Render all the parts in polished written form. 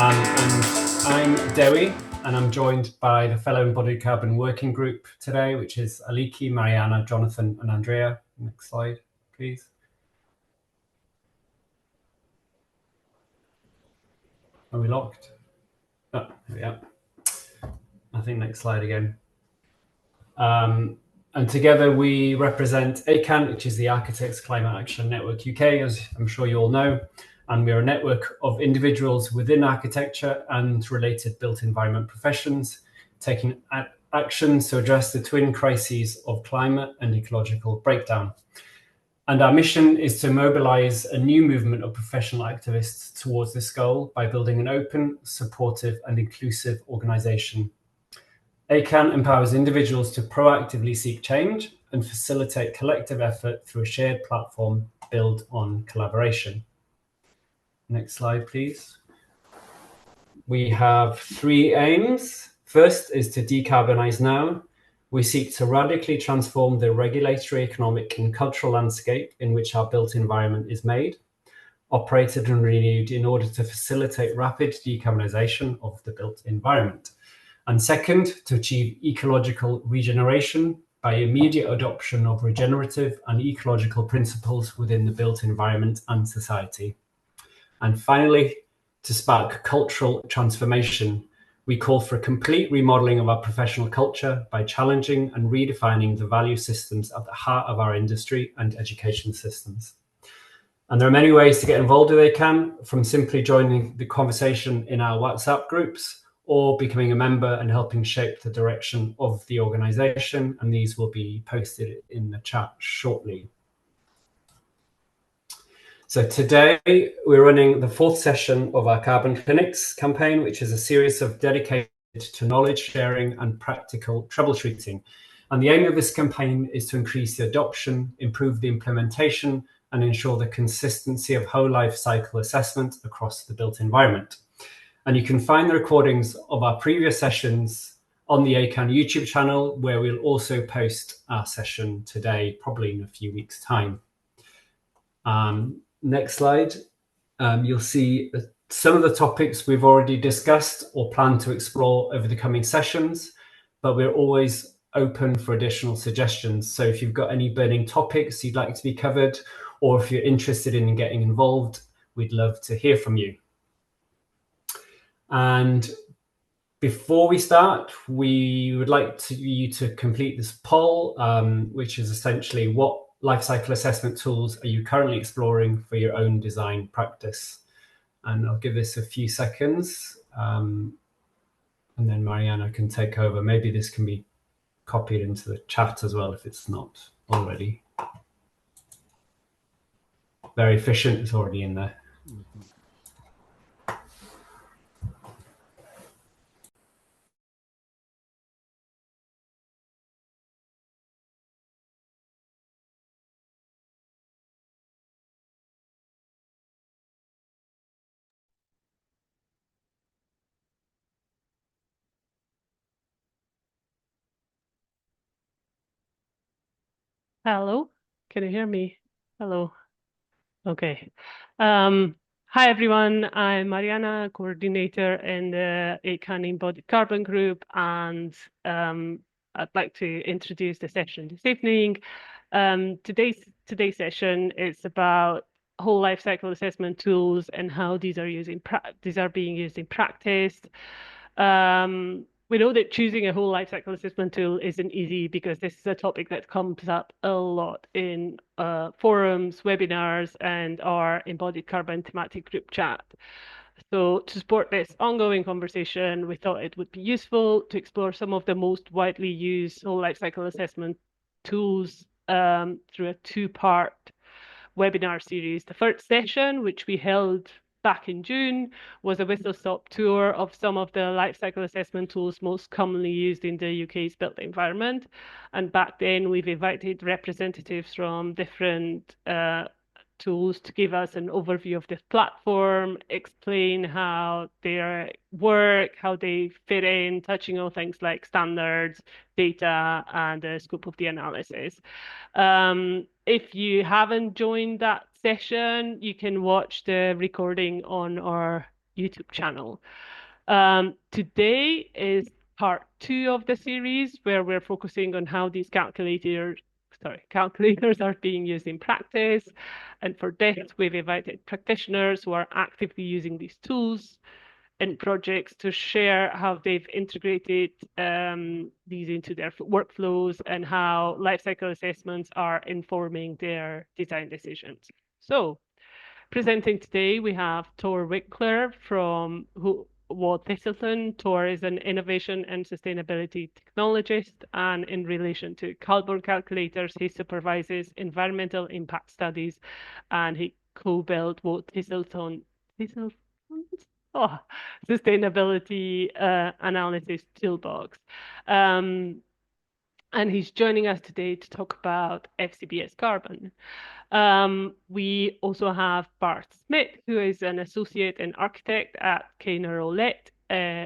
And I'm Dewi, and I'm joined by the fellow Embodied Carbon Working Group today, which is Aliki, Mariana, Jonathan, and Andrea. Next slide, please. Are we locked? Oh, there we are. I think next slide again. And together we represent ACAN, which is the Architects Climate Action Network UK, as I'm sure you all know. And we're a network of individuals within architecture and related built environment professions, taking actions to address the twin crises of climate and ecological breakdown. And our mission is to mobilize a new movement of professional activists towards this goal by building an open, supportive, and inclusive organization. ACAN empowers individuals to proactively seek change and facilitate collective effort through a shared platform built on collaboration. Next slide, please. We have three aims. First is to decarbonize now. We seek to radically transform the regulatory, economic, and cultural landscape in which our built environment is made, operated and renewed in order to facilitate rapid decarbonization of the built environment. And second, to achieve ecological regeneration by immediate adoption of regenerative and ecological principles within the built environment and society. And finally, to spark cultural transformation, we call for a complete remodeling of our professional culture by challenging and redefining the value systems at the heart of our industry and education systems. And there are many ways to get involved with ACAN, from simply joining the conversation in our WhatsApp groups or becoming a member and helping shape the direction of the organization. And these will be posted in the chat shortly. So today we're running the fourth session of our Carbon Clinics campaign, which is a series of dedicated to knowledge sharing and practical troubleshooting. And the aim of this campaign is to increase the adoption, improve the implementation, and ensure the consistency of whole life cycle assessment across the built environment. And you can find the recordings of our previous sessions on the ACAN YouTube channel, where we'll also post our session today, probably in a few weeks' time. Next slide. You'll see some of the topics we've already discussed or plan to explore over the coming sessions, but we're always open for additional suggestions. So if you've got any burning topics you'd like to be covered, or if you're interested in getting involved, we'd love to hear from you. And before we start, we would like you to complete this poll, which is essentially what life cycle assessment tools are you currently exploring for your own design practice? And I'll give this a few seconds, and then Mariana can take over. Maybe this can be copied into the chat as well if it's not already. Very efficient, it's already in there. Hello, can you hear me? Hello. Okay. Hi, everyone. I'm Mariana, coordinator in the ACAN Embodied Carbon Group, and I'd like to introduce the session this evening. Today's session is about whole life cycle assessment tools and how these are being used in practice. We know that choosing a whole life cycle assessment tool isn't easy because this is a topic that comes up a lot in forums, webinars, and our Embodied Carbon thematic group chat. So to support this ongoing conversation, we thought it would be useful to explore some of the most widely used whole life cycle assessment tools through a two-part webinar series. The first session, which we held back in June, was a whistle-stop tour of some of the life cycle assessment tools most commonly used in the UK's built environment. And back then, we've invited representatives from different tools to give us an overview of this platform, explain how they work, how they fit in, touching on things like standards, data, and the scope of the analysis. If you haven't joined that session, you can watch the recording on our YouTube channel. Today is part 2 of the series where we're focusing on how these calculators are being used in practice. And for this, we've invited practitioners who are actively using these tools in projects to share how they've integrated these into their workflows and how lifecycle assessments are informing their design decisions. So, presenting today, we have Tor Wickler from Thistleton. Tor is an innovation and sustainability technologist, and in relation to carbon calculators, he supervises environmental impact studies, and he co-built Thistleton's sustainability analysis toolbox. And he's joining us today to talk about FCBS carbon. We also have Bart Smith, who is an associate and architect at Kaner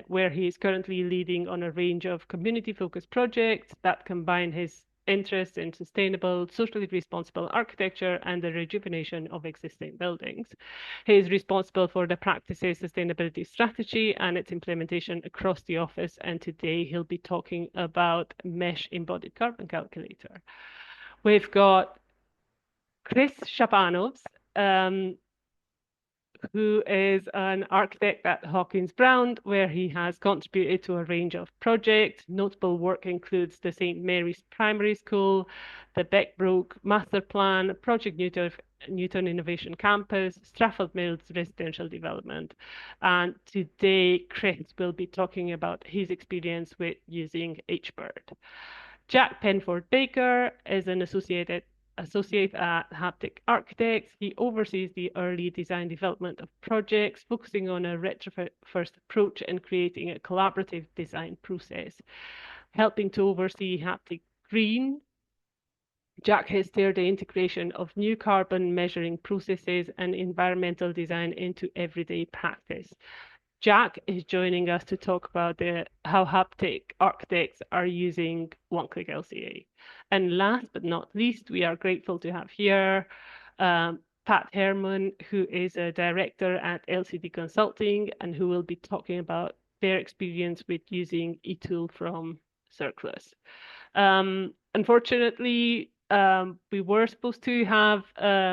where he is currently leading on a range of community-focused projects that combine his interest in sustainable, socially responsible architecture and the rejuvenation of existing buildings. He is responsible for the practice's sustainability strategy and its implementation across the office, and today he'll be talking about Mesh Embodied Carbon Calculator. We've got Chris Shapanovs, who is an architect at Hawkins Brown, where he has contributed to a range of projects. Notable work includes the St. Mary's Primary School, the Beckbrook Master Plan, Project Newton Innovation Campus, Strafford Mills Residential Development. And today, Chris will be talking about his experience with using HBird. Jack Penford Baker is an associate at Haptic Architects. He oversees the early design development of projects, focusing on a retrofit-first approach and creating a collaborative design process. Helping to oversee Haptic Green, Jack has steered the integration of new carbon measuring processes and environmental design into everyday practice. Jack is joining us to talk about how Haptic architects are using one-click LCA. And last but not least, we are grateful to have here Pat Herman, who is a director at LCD Consulting and who will be talking about their experience with using eTool from Circulus. Unfortunately, we were supposed to have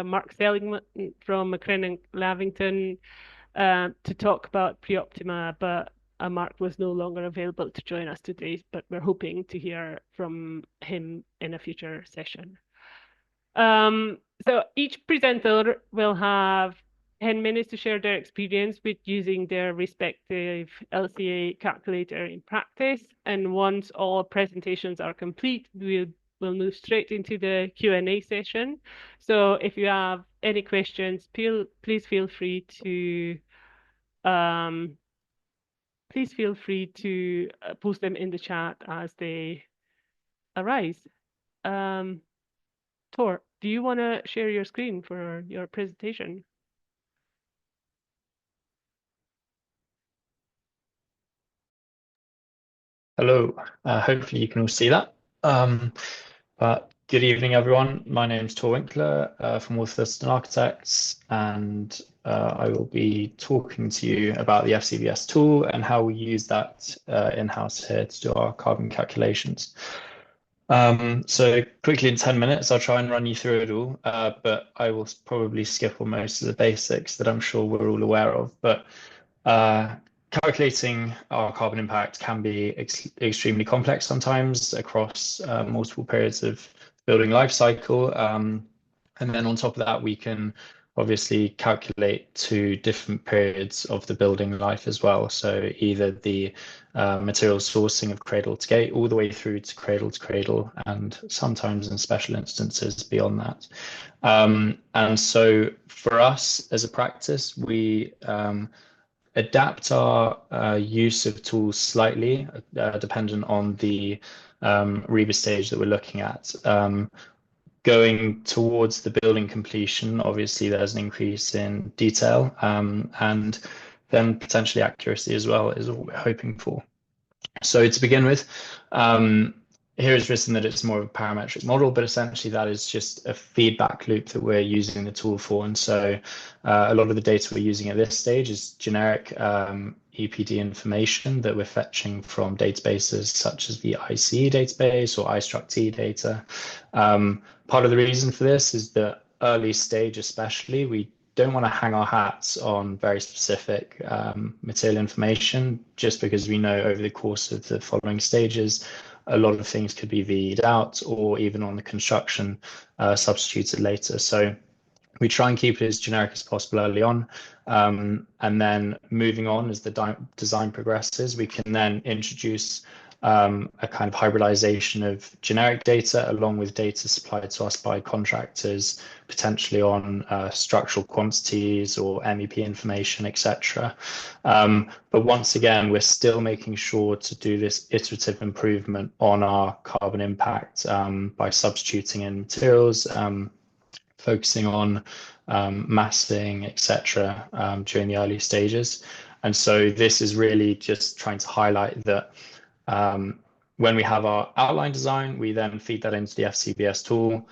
Mark Seligman from McCrennan Lavington to talk about Preoptima, but Mark was no longer available to join us today, but we're hoping to hear from him in a future session. So each presenter will have 10 minutes to share their experience with using their respective LCA calculator in practice. And once all presentations are complete, we'll move straight into the Q&A session. So if you have any questions, please feel free to post them in the chat as they arise. Tor, do you want to share your screen for your presentation? Hello, hopefully you can all see that. But good evening, everyone. My name is Tor Winkler from Wolfthuston Architects, and I will be talking to you about the FCBS tool and how we use that in-house here to do our carbon calculations. So quickly in 10 minutes, I'll try and run you through it all, but I will probably skip on most of the basics that I'm sure we're all aware of. But calculating our carbon impact can be extremely complex sometimes across multiple periods of building life cycle. And then on top of that, we can obviously calculate to different periods of the building life as well. So either the material sourcing of cradle to gate all the way through to cradle, and sometimes in special instances beyond that. And so for us as a practice, we adapt our use of tools slightly, dependent on the REBA stage that we're looking at. Going towards the building completion, obviously there's an increase in detail, and then potentially accuracy as well is what we're hoping for. So to begin with, here it's written that it's more of a parametric model, but essentially that is just a feedback loop that we're using the tool for. And so a lot of the data we're using at this stage is generic EPD information that we're fetching from databases such as the ICE database or iStruct data. Part of the reason for this is that early stage especially, we don't want to hang our hats on very specific material information, just because we know over the course of the following stages, a lot of things could be VE'd out, or even on the construction substituted later. So we try and keep it as generic as possible early on. And then moving on as the design progresses, we can then introduce a kind of hybridization of generic data along with data supplied to us by contractors, potentially on structural quantities or MEP information, etc. But once again, we're still making sure to do this iterative improvement on our carbon impact by substituting in materials, focusing on massing, etc. During the early stages. And so this is really just trying to highlight that when we have our outline design, we then feed that into the FCBS tool.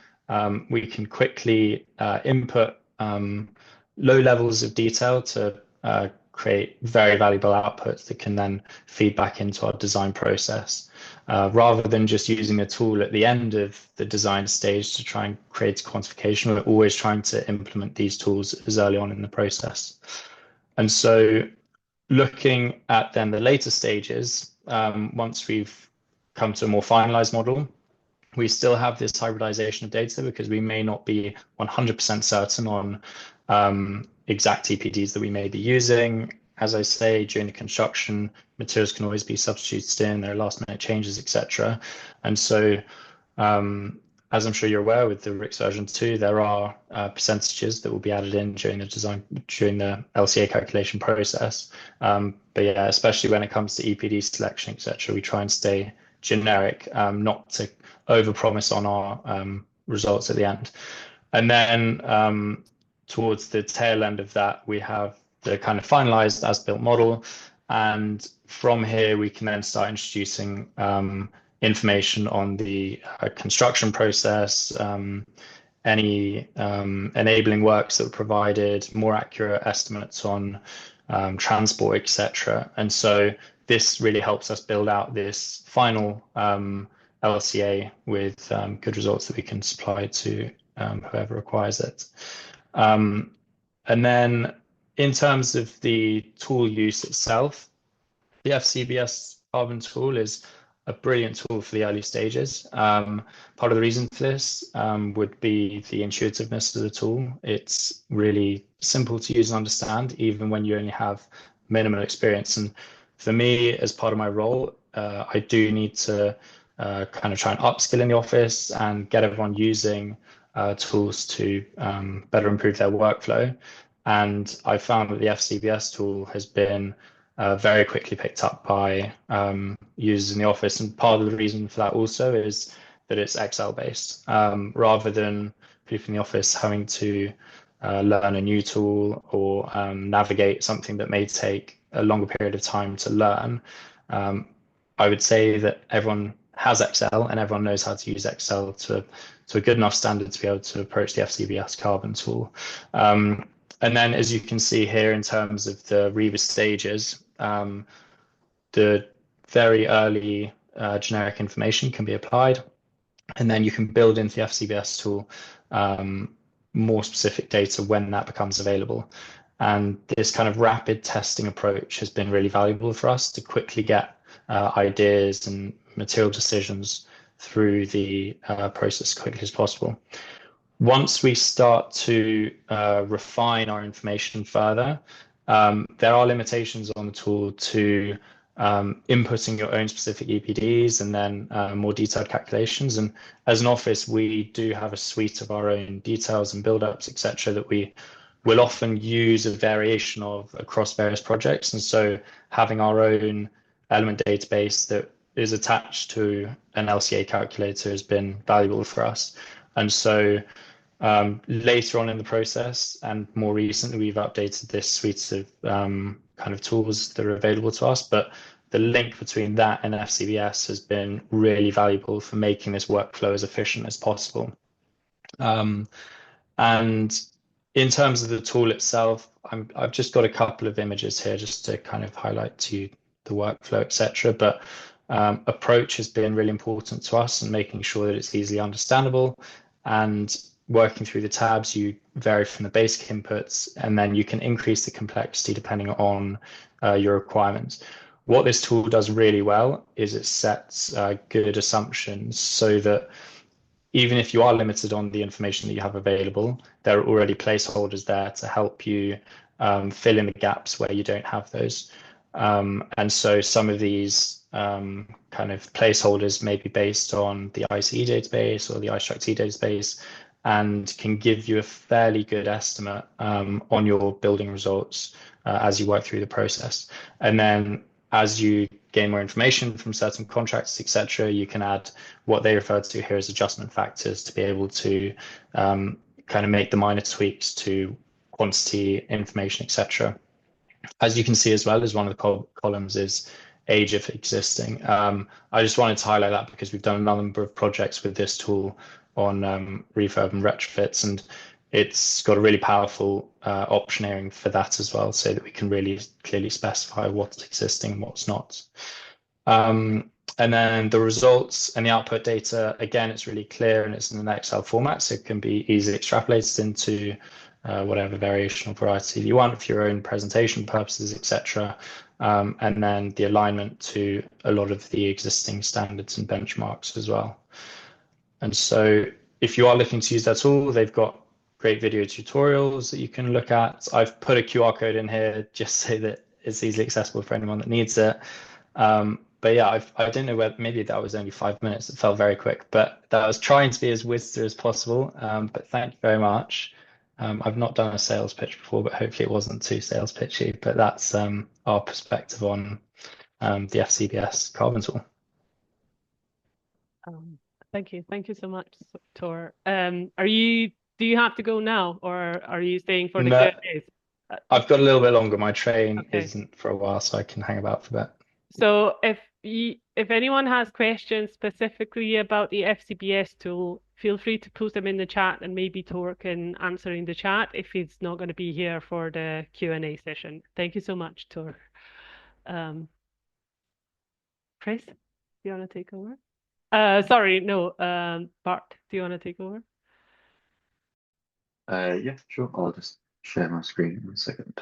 We can quickly input low levels of detail to create very valuable outputs that can then feed back into our design process. Rather than just using a tool at the end of the design stage to try and create quantification, we're always trying to implement these tools as early on in the process. And so looking at then the later stages, once we've come to a more finalized model, we still have this hybridization of data because we may not be 100% certain on exact EPDs that we may be using. As I say, during the construction, materials can always be substituted in, there are last minute changes, etc. And so, as I'm sure you're aware, with the RICS version 2, there are percentages that will be added in during the design, during the LCA calculation process. But yeah, especially when it comes to EPD selection, etc., we try and stay generic, not to overpromise on our results at the end. And then towards the tail end of that, we have the kind of finalized as-built model. And from here, we can then start introducing information on the construction process, any enabling works that were provided, more accurate estimates on transport, etc. And so this really helps us build out this final LCA with good results that we can supply to whoever requires it. And then in terms of the tool use itself, the FCBS Carbon tool is a brilliant tool for the early stages. Part of the reason for this would be the intuitiveness of the tool. It's really simple to use and understand, even when you only have minimal experience. And for me, as part of my role, I do need to kind of try and upskill in the office and get everyone using tools to better improve their workflow. And I found that the FCBS tool has been very quickly picked up by users in the office. And part of the reason for that also is that it's Excel based. Rather than people in the office having to learn a new tool or navigate something that may take a longer period of time to learn, I would say that everyone has Excel and everyone knows how to use Excel to a good enough standard to be able to approach the FCBS Carbon tool. And then, as you can see here, in terms of the Reba stages, the very early generic information can be applied, and then you can build into the FCBS tool more specific data when that becomes available. And this kind of rapid testing approach has been really valuable for us to quickly get ideas and material decisions through the process as quickly as possible. Once we start to refine our information further, there are limitations on the tool to inputting your own specific EPDs and then more detailed calculations. And as an office, we do have a suite of our own details and build-ups, etc., that we will often use a variation of across various projects. And so having our own element database that is attached to an LCA calculator has been valuable for us. And so later on in the process, and more recently, we've updated this suite of kind of tools that are available to us. But the link between that and FCBS has been really valuable for making this workflow as efficient as possible. And in terms of the tool itself, I've just got a couple of images here just to kind of highlight to you the workflow, etc. But approach has been really important to us and making sure that it's easily understandable. And working through the tabs, you vary from the basic inputs, and then you can increase the complexity depending on your requirements. What this tool does really well is it sets good assumptions so that even if you are limited on the information that you have available, there are already placeholders there to help you fill in the gaps where you don't have those. And so some of these kind of placeholders may be based on the ICE database or the iStruct database, and can give you a fairly good estimate on your building results as you work through the process. And then as you gain more information from certain contracts, etc., you can add what they refer to here as adjustment factors to be able to kind of make the minor tweaks to quantity, information, etc. As you can see as well as one of the columns is age of existing. I just wanted to highlight that because we've done a number of projects with this tool on refurb and retrofits, and it's got a really powerful optioneering for that as well, so that we can really clearly specify what's existing and what's not. And then the results and the output data, again, it's really clear and it's in an Excel format, so it can be easily extrapolated into whatever variational variety you want for your own presentation purposes, etc. And then the alignment to a lot of the existing standards and benchmarks as well. And so if you are looking to use that tool, they've got great video tutorials that you can look at. I've put a QR code in here just so that it's easily accessible for anyone that needs it. But yeah, I don't know whether, maybe that was only 5 minutes. It felt very quick, but I was trying to be as WSTR as possible. But thank you very much. I've not done a sales pitch before, but hopefully it wasn't too sales pitchy. But that's our perspective on the FCBS carbon tool. Thank you so much, Tor. Do you have to go now, or are you staying for the Q&As? I've got a little bit longer. My train isn't for a while, so I can hang about for a bit. So if anyone has questions specifically about the FCBS tool, feel free to post them in the chat, and maybe Tor can answer in the chat if he's not going to be here for the Q&A session. Thank you so much, Tor. Chris, do you want to take over? Sorry, no, Bart, do you want to take over? Yeah, sure. I'll just share my screen in a second.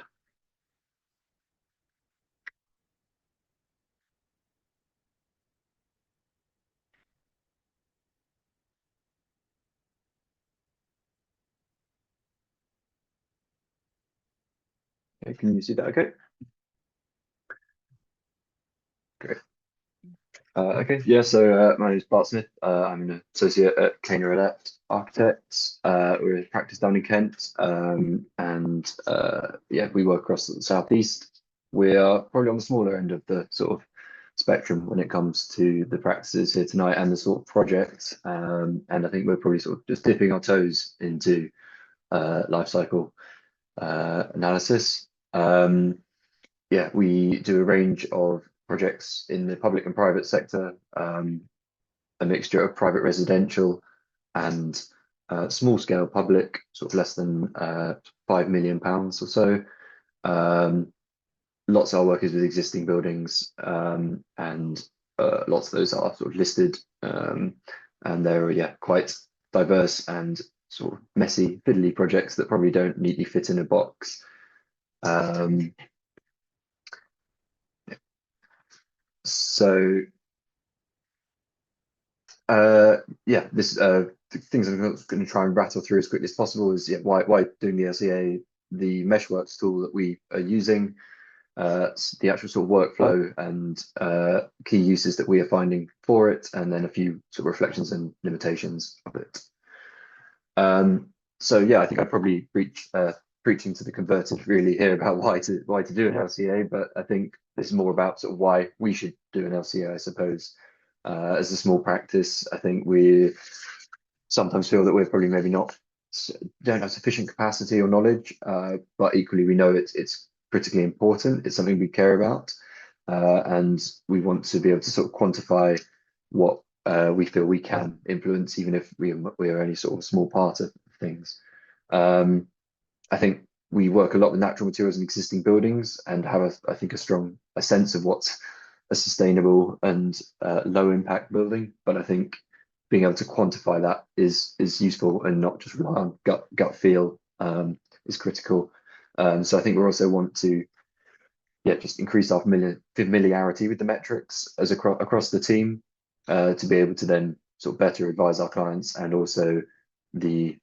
Okay, can you see that okay? Great. Okay, yeah, so my name is Bart Smith. I'm an associate at Kaner Elect Architects. We're a practice down in Kent, and yeah, we work across the southeast. We are probably on the smaller end of the sort of spectrum when it comes to the practices here tonight and the sort of projects. And I think we're probably sort of just dipping our toes into life cycle analysis. Yeah, we do a range of projects in the public and private sector, a mixture of private residential and small scale public, sort of less than £5 million or so. Lots of our work is with existing buildings, and lots of those are sort of listed, and they're quite diverse and sort of messy, fiddly projects that probably don't neatly fit in a box. So yeah, this the things I'm going to try and rattle through as quickly as possible is why doing the LCA, the Meshworks tool that we are using, the actual sort of workflow and key uses that we are finding for it, and then a few sort of reflections and limitations of it. So yeah, I think I probably preaching to the converted really here about why to do an LCA, but I think this is more about sort of why we should do an LCA, I suppose. As a small practice, I think we sometimes feel that we're probably maybe don't have sufficient capacity or knowledge, but equally we know it's critically important. It's something we care about. and we want to be able to sort of quantify what we feel we can influence, even if we are only sort of a small part of things. I think we work a lot with natural materials in existing buildings and have, I think, a sense of what's a sustainable and low impact building. But I think being able to quantify that is useful and not just rely on gut feel is critical. So I think we also want to just increase our familiarity with the metrics as across the team to be able to then sort of better advise our clients and also the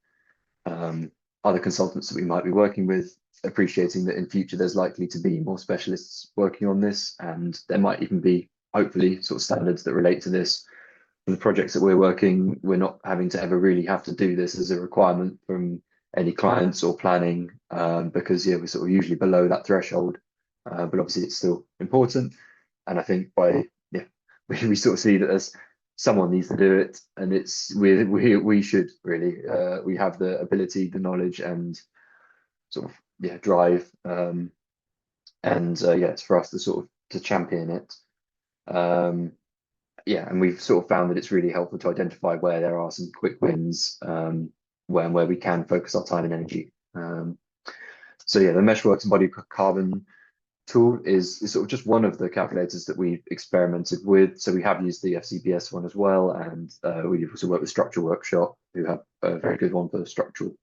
other consultants that we might be working with, appreciating that in future there's likely to be more specialists working on this, and there might even be, hopefully, sort of standards that relate to this. For the projects that we're working, we're not having to ever really have to do this as a requirement from any clients or planning, because we're sort of usually below that threshold, but obviously it's still important. And I think we sort of see that as someone needs to do it, and we should really we have the ability, the knowledge, and sort of drive, and it's for us to sort of to champion it. And we've sort of found that it's really helpful to identify where there are some quick wins, where we can focus our time and energy. The Meshworks Embodied Carbon tool is sort of just one of the calculators that we've experimented with. So we have used the FCBS one as well, and we also work with Structural Workshop, who have a very good one for the structural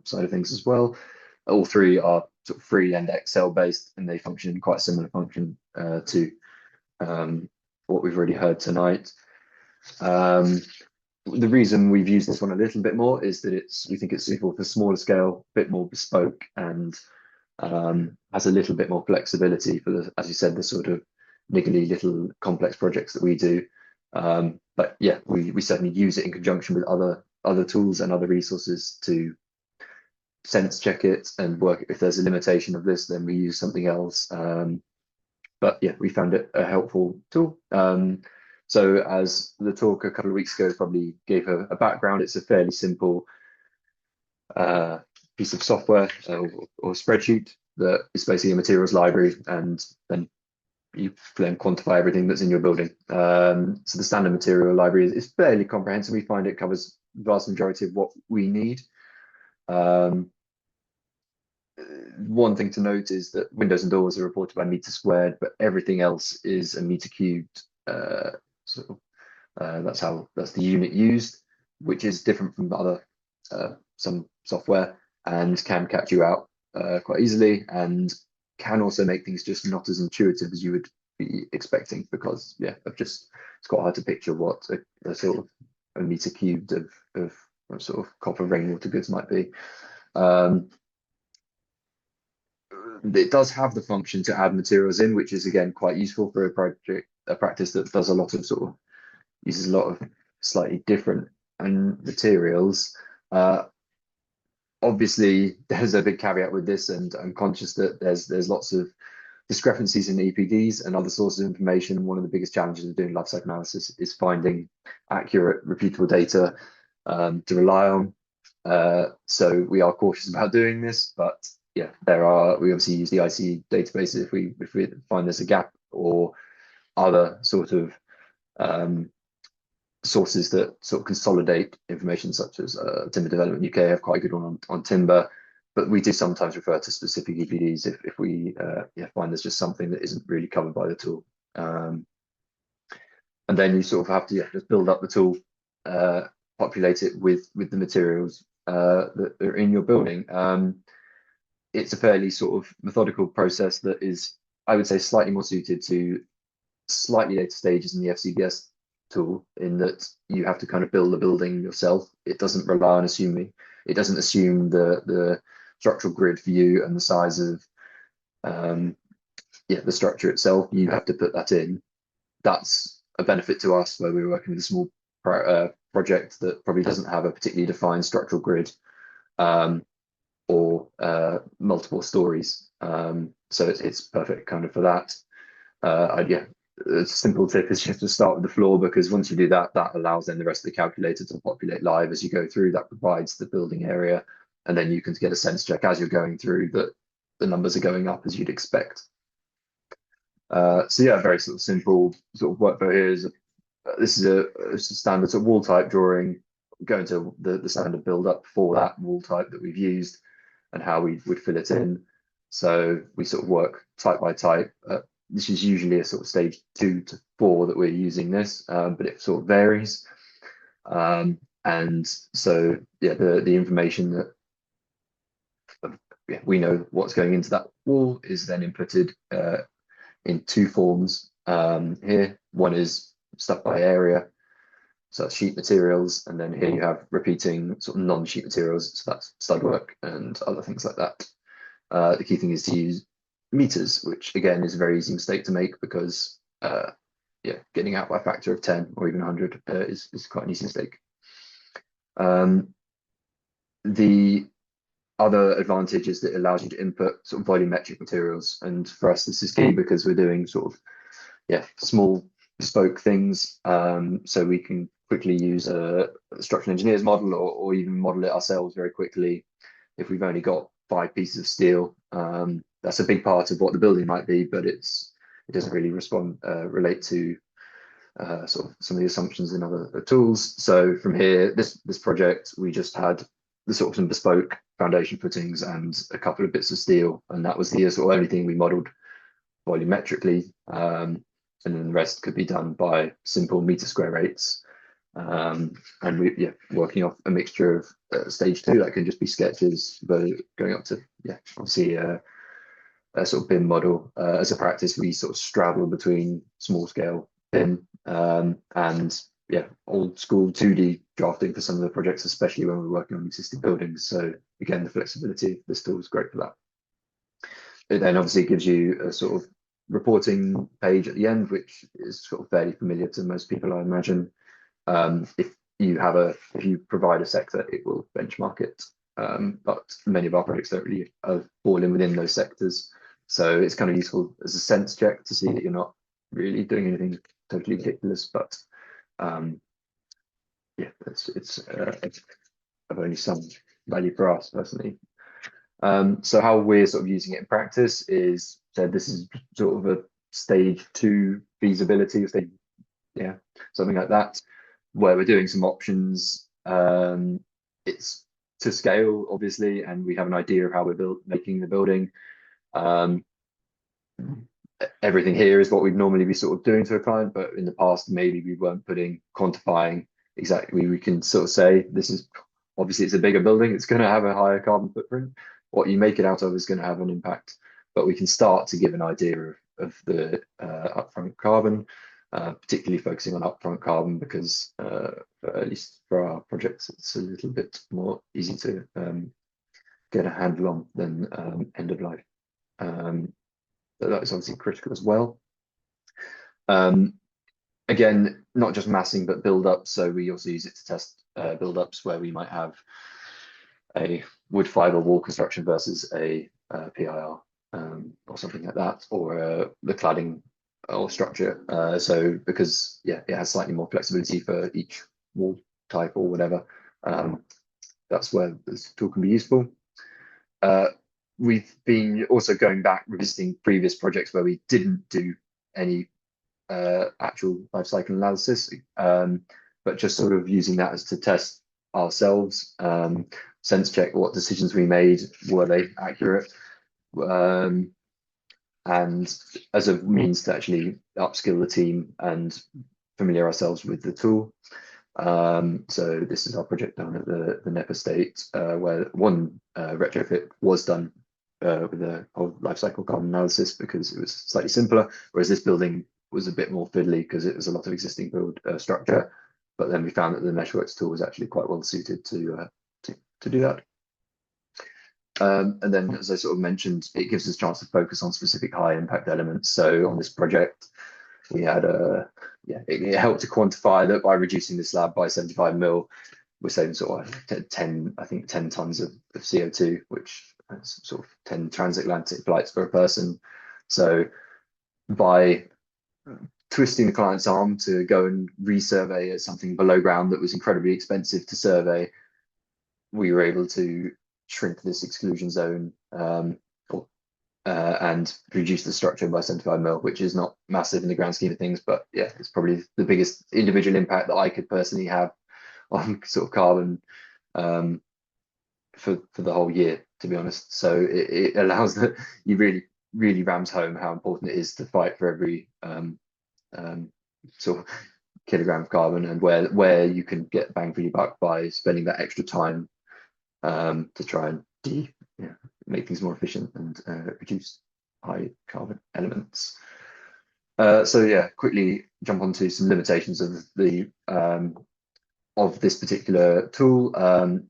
side of things as well. All three are sort of free and Excel based, and they function in quite a similar function to what we've already heard tonight. The reason we've used this one a little bit more is that we think it's suitable for smaller scale, a bit more bespoke, and has a little bit more flexibility for as you said, the sort of niggly little complex projects that we do. But we certainly use it in conjunction with other tools and other resources to sense check it and work. If there's a limitation of this, then we use something else. But we found it a helpful tool. So as the talk a couple of weeks ago probably gave a background, it's a fairly simple piece of software or spreadsheet that is basically a materials library, and then you then quantify everything that's in your building. So the standard material library is fairly comprehensive. We find it covers the vast majority of what we need. One thing to note is that windows and doors are reported by meter squared, but everything else is a meter cubed. That's the unit used, which is different from other some software, and can catch you out quite easily, and can also make things just not as intuitive as you would be expecting, because it's quite hard to picture what a sort of a meter cubed of sort of copper rainwater goods might be. It does have the function to add materials in, which is again quite useful for a practice that does a lot of sort of uses a lot of slightly different materials. Obviously, there's a big caveat with this, and I'm conscious that there's lots of discrepancies in EPDs and other sources of information. One of the biggest challenges of doing life cycle analysis is finding accurate, repeatable data to rely on. So we are cautious about doing this, but we obviously use the ICE database if we find there's a gap, or other sort of sources that sort of consolidate information, such as Timber Development UK have quite a good one on timber, but we do sometimes refer to specific EPDs if we find there's just something that isn't really covered by the tool. And then you sort of have to just build up the tool, populate it with the materials that are in your building. It's a fairly sort of methodical process that is, I would say, slightly more suited to slightly later stages in the FCBS tool, in that you have to kind of build the building yourself. It doesn't rely on it doesn't assume the structural grid view and the size of the structure itself. You have to put that in. That's a benefit to us where we're working with a small project that probably doesn't have a particularly defined structural grid, or multiple stories. So it's perfect kind of for that. A simple tip is just to start with the floor, because once you do that, that allows then the rest of the calculator to populate live as you go through. That provides the building area, and then you can get a sense check as you're going through that the numbers are going up as you'd expect. So yeah, very sort of simple sort of workflow here is this is a standard sort of wall type drawing, going to the standard build up for that wall type that we've used and how we would fill it in. So we sort of work type by type. This is usually a sort of stage 2 to 4 that we're using this, but it sort of varies. And so yeah, the information that we know what's going into that wall is then inputted in 2 forms here. One is stuff by area, so that's sheet materials, and then here you have repeating sort of non-sheet materials, so that's stud work and other things like that. The key thing is to use meters, which again is a very easy mistake to make because yeah, getting out by a factor of 10 or even 100 is quite an easy mistake. The other advantage is that it allows you to input sort of volumetric materials, and for us this is key because we're doing sort of small bespoke things, so we can quickly use a structural engineer's model or even model it ourselves very quickly if we've only got 5 pieces of steel. That's a big part of what the building might be, but it doesn't really relate to sort of some of the assumptions in other tools. So from here, this project, we just had the sort of some bespoke foundation footings and a couple of bits of steel, and that was the sort of only thing we modelled volumetrically, and then the rest could be done by simple meter square rates. And we working off a mixture of stage 2 that can just be sketches, but going up to obviously a sort of BIM model. As a practice, we sort of straddle between small scale BIM and old school 2D drafting for some of the projects, especially when we're working on existing buildings. So again, the flexibility of this tool is great for that. It then obviously gives you a sort of reporting page at the end, which is sort of fairly familiar to most people, I imagine. If you provide a sector, it will benchmark it, but many of our projects don't really fall in within those sectors, so it's kind of useful as a sense check to see that you're not really doing anything totally ridiculous, but it's of only some value for us personally. So how we're sort of using it in practice is, this is sort of a stage 2 feasibility, something like that, where we're doing some options. It's to scale, obviously, and we have an idea of how we're making the building. Everything here is what we'd normally be sort of doing to a client, but in the past, maybe we weren't quantifying exactly. We can sort of say, this is obviously it's a bigger building, it's going to have a higher carbon footprint. What you make it out of is going to have an impact, but we can start to give an idea of the upfront carbon. Particularly focusing on upfront carbon because at least for our projects, it's a little bit more easy to get a handle on than end of life. So that is obviously critical as well. Again, not just massing, but build-up. So we also use it to test build-ups where we might have a wood fiber wall construction versus a PIR or something like that, or the cladding or structure. So because it has slightly more flexibility for each wall type or whatever, that's where this tool can be useful. We've been also going back revisiting previous projects where we didn't do any actual life cycle analysis, but just sort of using that as to test ourselves, sense check what decisions we made, were they accurate, and as a means to actually upskill the team and familiar ourselves with the tool. So this is our project down at the NEP estate, where one retrofit was done with a whole life cycle carbon analysis because it was slightly simpler, whereas this building was a bit more fiddly because it was a lot of existing build structure. But then we found that the Meshworks tool was actually quite well suited to do that. And then, as I sort of mentioned, it gives us a chance to focus on specific high impact elements. So on this project, we had it helped to quantify that by reducing the slab by 75 mil, we're saving sort of 10 tons of CO2, which is sort of 10 transatlantic flights for a person. So by twisting the client's arm to go and resurvey something below ground that was incredibly expensive to survey, we were able to shrink this exclusion zone, or and reduce the structure by 75 mil, which is not massive in the grand scheme of things, but yeah, it's probably the biggest individual impact that I could personally have on sort of carbon for the whole year, to be honest. So it allows that you really rams home how important it is to fight for every sort of kilogram of carbon, and where you can get bang for your buck by spending that extra time to try and make things more efficient and reduce high carbon elements. So yeah, quickly jump onto some limitations of the of this particular tool.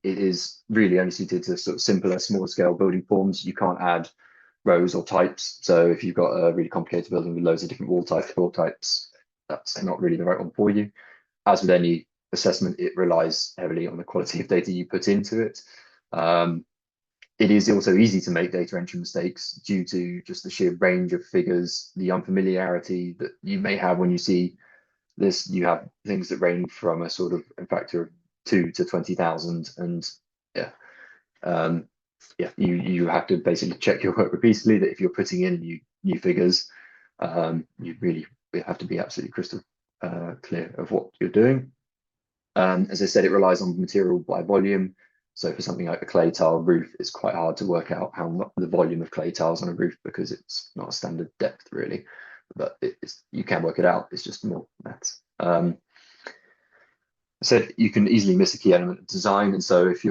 It is really only suited to sort of simpler, smaller scale building forms. You can't add rows or types. So if you've got a really complicated building with loads of different wall types, that's not really the right one for you. As with any assessment, it relies heavily on the quality of data you put into it. It is also easy to make data entry mistakes due to just the sheer range of figures, the unfamiliarity that you may have when you see this. You have things that range from a sort of a factor of 2 to 20,000, and you have to basically check your work repeatedly. That if you're putting in new figures, you really have to be absolutely crystal clear of what you're doing. As I said, it relies on material by volume. So for something like a clay tile roof, it's quite hard to work out how the volume of clay tiles on a roof, because it's not a standard depth really, but you can work it out. It's just more maths. So you can easily miss a key element of design, and so if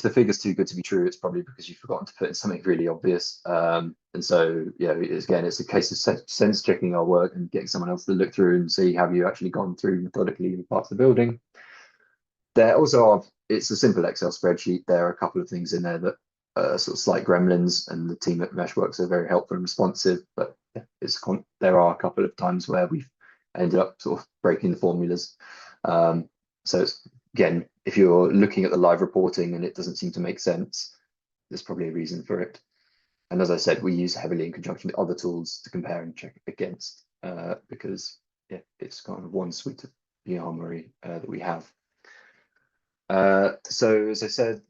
the figure's too good to be true, it's probably because you've forgotten to put in something really obvious. And so again, it's a case of sense checking our work and getting someone else to look through and see, have you actually gone through methodically the parts of the building. There also are, it's a simple Excel spreadsheet. There are a couple of things in there that are sort of slight gremlins, and the team at Meshworks are very helpful and responsive, but there are a couple of times where we've ended up sort of breaking the formulas. So it's, again, if you're looking at the live reporting and it doesn't seem to make sense, there's probably a reason for it. And as I said, we use heavily in conjunction with other tools to compare and check against, because it's kind of one suite of the armory that we have. So as I said,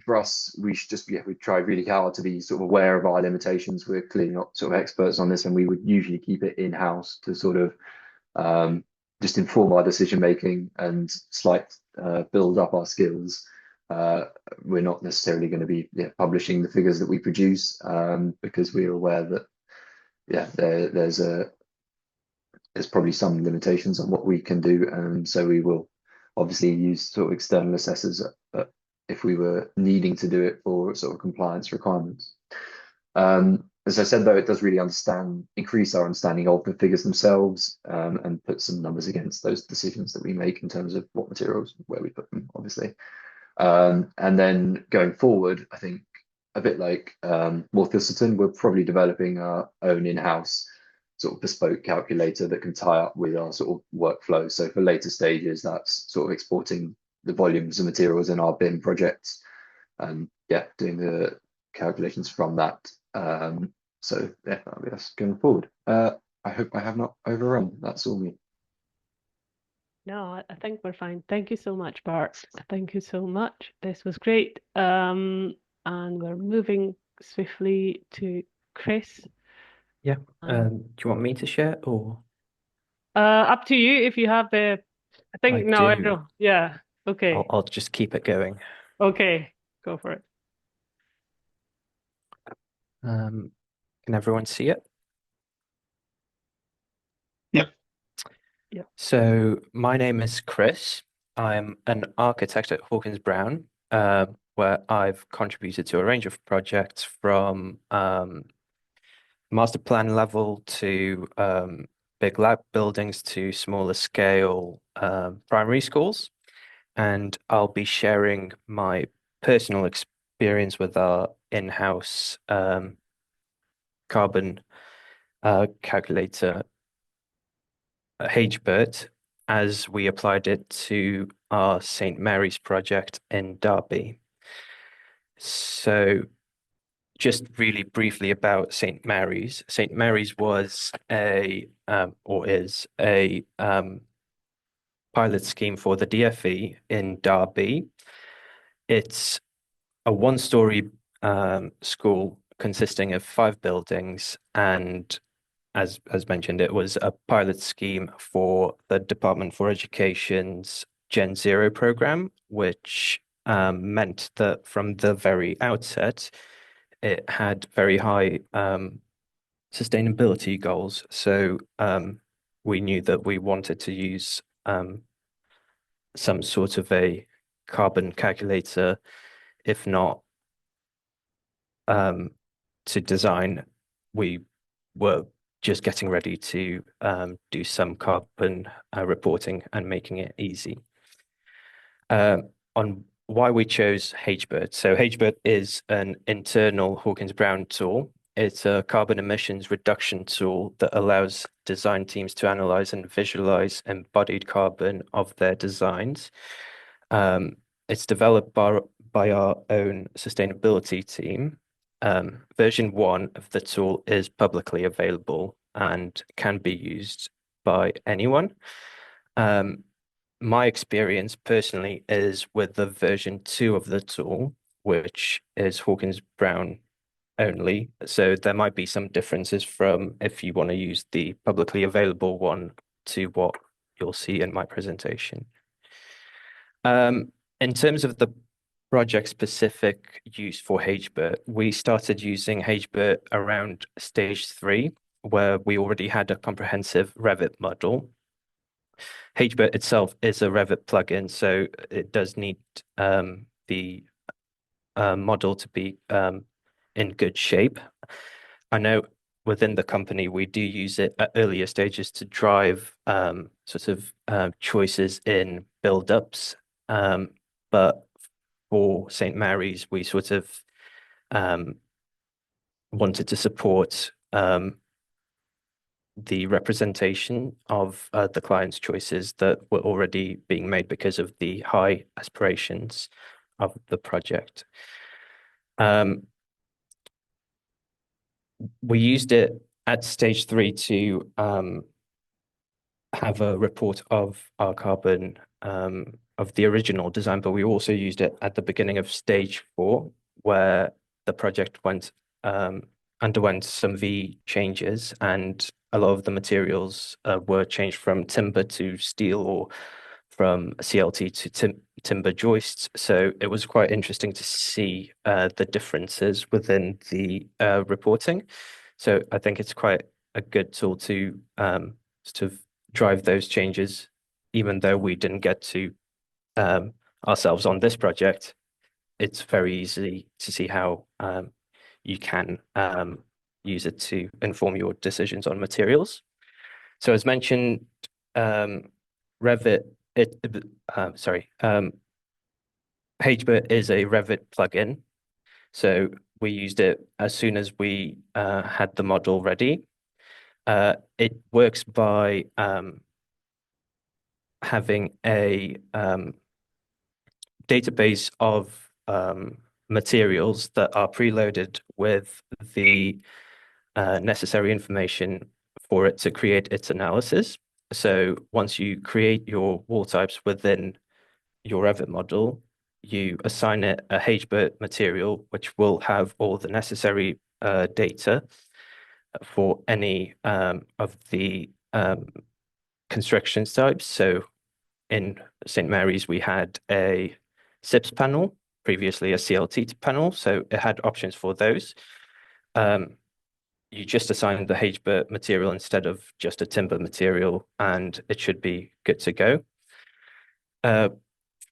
for us, we should just we try really hard to be sort of aware of our limitations. We're clearly not sort of experts on this, and we would usually keep it in-house to sort of just inform our decision making and build up our skills. We're not necessarily going to be publishing the figures that we produce, because we're aware that there's probably some limitations on what we can do, and so we will obviously use sort of external assessors if we were needing to do it for sort of compliance requirements. As I said, though, it does really increase our understanding of the figures themselves, and put some numbers against those decisions that we make in terms of what materials, where we put them, obviously. And then going forward, I think a bit like More Thistleton, we're probably developing our own in-house sort of bespoke calculator that can tie up with our sort of workflow. So for later stages, that's sort of exporting the volumes of materials in our BIM projects, and doing the calculations from that. So that'll be us going forward. I hope I have not overrun. That's all me. No, I think we're fine. Thank you so much, Bart. Thank you so much. This was great. And we're moving swiftly to Chris. Yeah. Do you want me to share or? Up to you if you have the. I think I no. do. Yeah. Okay. I'll just keep it going. Okay. Go for it. Can everyone see it? Yep. Yep. So my name is Chris. I'm an architect at Hawkins Brown, where I've contributed to a range of projects from master plan level to big lab buildings to smaller scale primary schools. And I'll be sharing my personal experience with our in-house carbon calculator, HBERT, as we applied it to our St. Mary's project in Derby. So just really briefly about St. Mary's. St. Mary's was or is a pilot scheme for the DFE in Derby. It's a one-story school consisting of 5 buildings, and as mentioned, it was a pilot scheme for the Department for Education's Gen Zero program, which meant that from the very outset, it had very high sustainability goals. So we knew that we wanted to use some sort of a carbon calculator, if not to design. We were just getting ready to do some carbon reporting and making it easy. On why we chose HBIRT. So HBIRT is an internal Hawkins-Brown tool. It's a carbon emissions reduction tool that allows design teams to analyze and visualize embodied carbon of their designs. It's developed by our own sustainability team. Version 1 of the tool is publicly available and can be used by anyone. My experience personally is with the version 2 of the tool, which is Hawkins-Brown only. So there might be some differences from if you want to use the publicly available one to what you'll see in my presentation. In terms of the project-specific use for HBIRT, we started using HBIRT around stage 3, where we already had a comprehensive Revit model. HBIRT itself is a Revit plugin, so it does need the model to be in good shape. I know within the company we do use it at earlier stages to drive choices in build-ups, but for St. Mary's we sort of wanted to support the representation of the client's choices that were already being made because of the high aspirations of the project. We used it at stage 3 to have a report of our carbon of the original design, but we also used it at the beginning of stage 4, where the project underwent some V changes, and a lot of the materials were changed from timber to steel or from CLT to timber joists. So it was quite interesting to see the differences within the reporting. So I think it's quite a good tool to sort of drive those changes, even though we didn't get to ourselves on this project. It's very easy to see how you can use it to inform your decisions on materials. So as mentioned, HBIRT is a Revit plugin. So we used it as soon as we had the model ready. It works by having a database of materials that are preloaded with the necessary information for it to create its analysis. So once you create your wall types within your Revit model, you assign it a HBIRT material, which will have all the necessary data for any of the construction types. So in St. Mary's, we had a SIPS panel, previously a CLT panel, so it had options for those. You just assign the HBIRT material instead of just a timber material, and it should be good to go.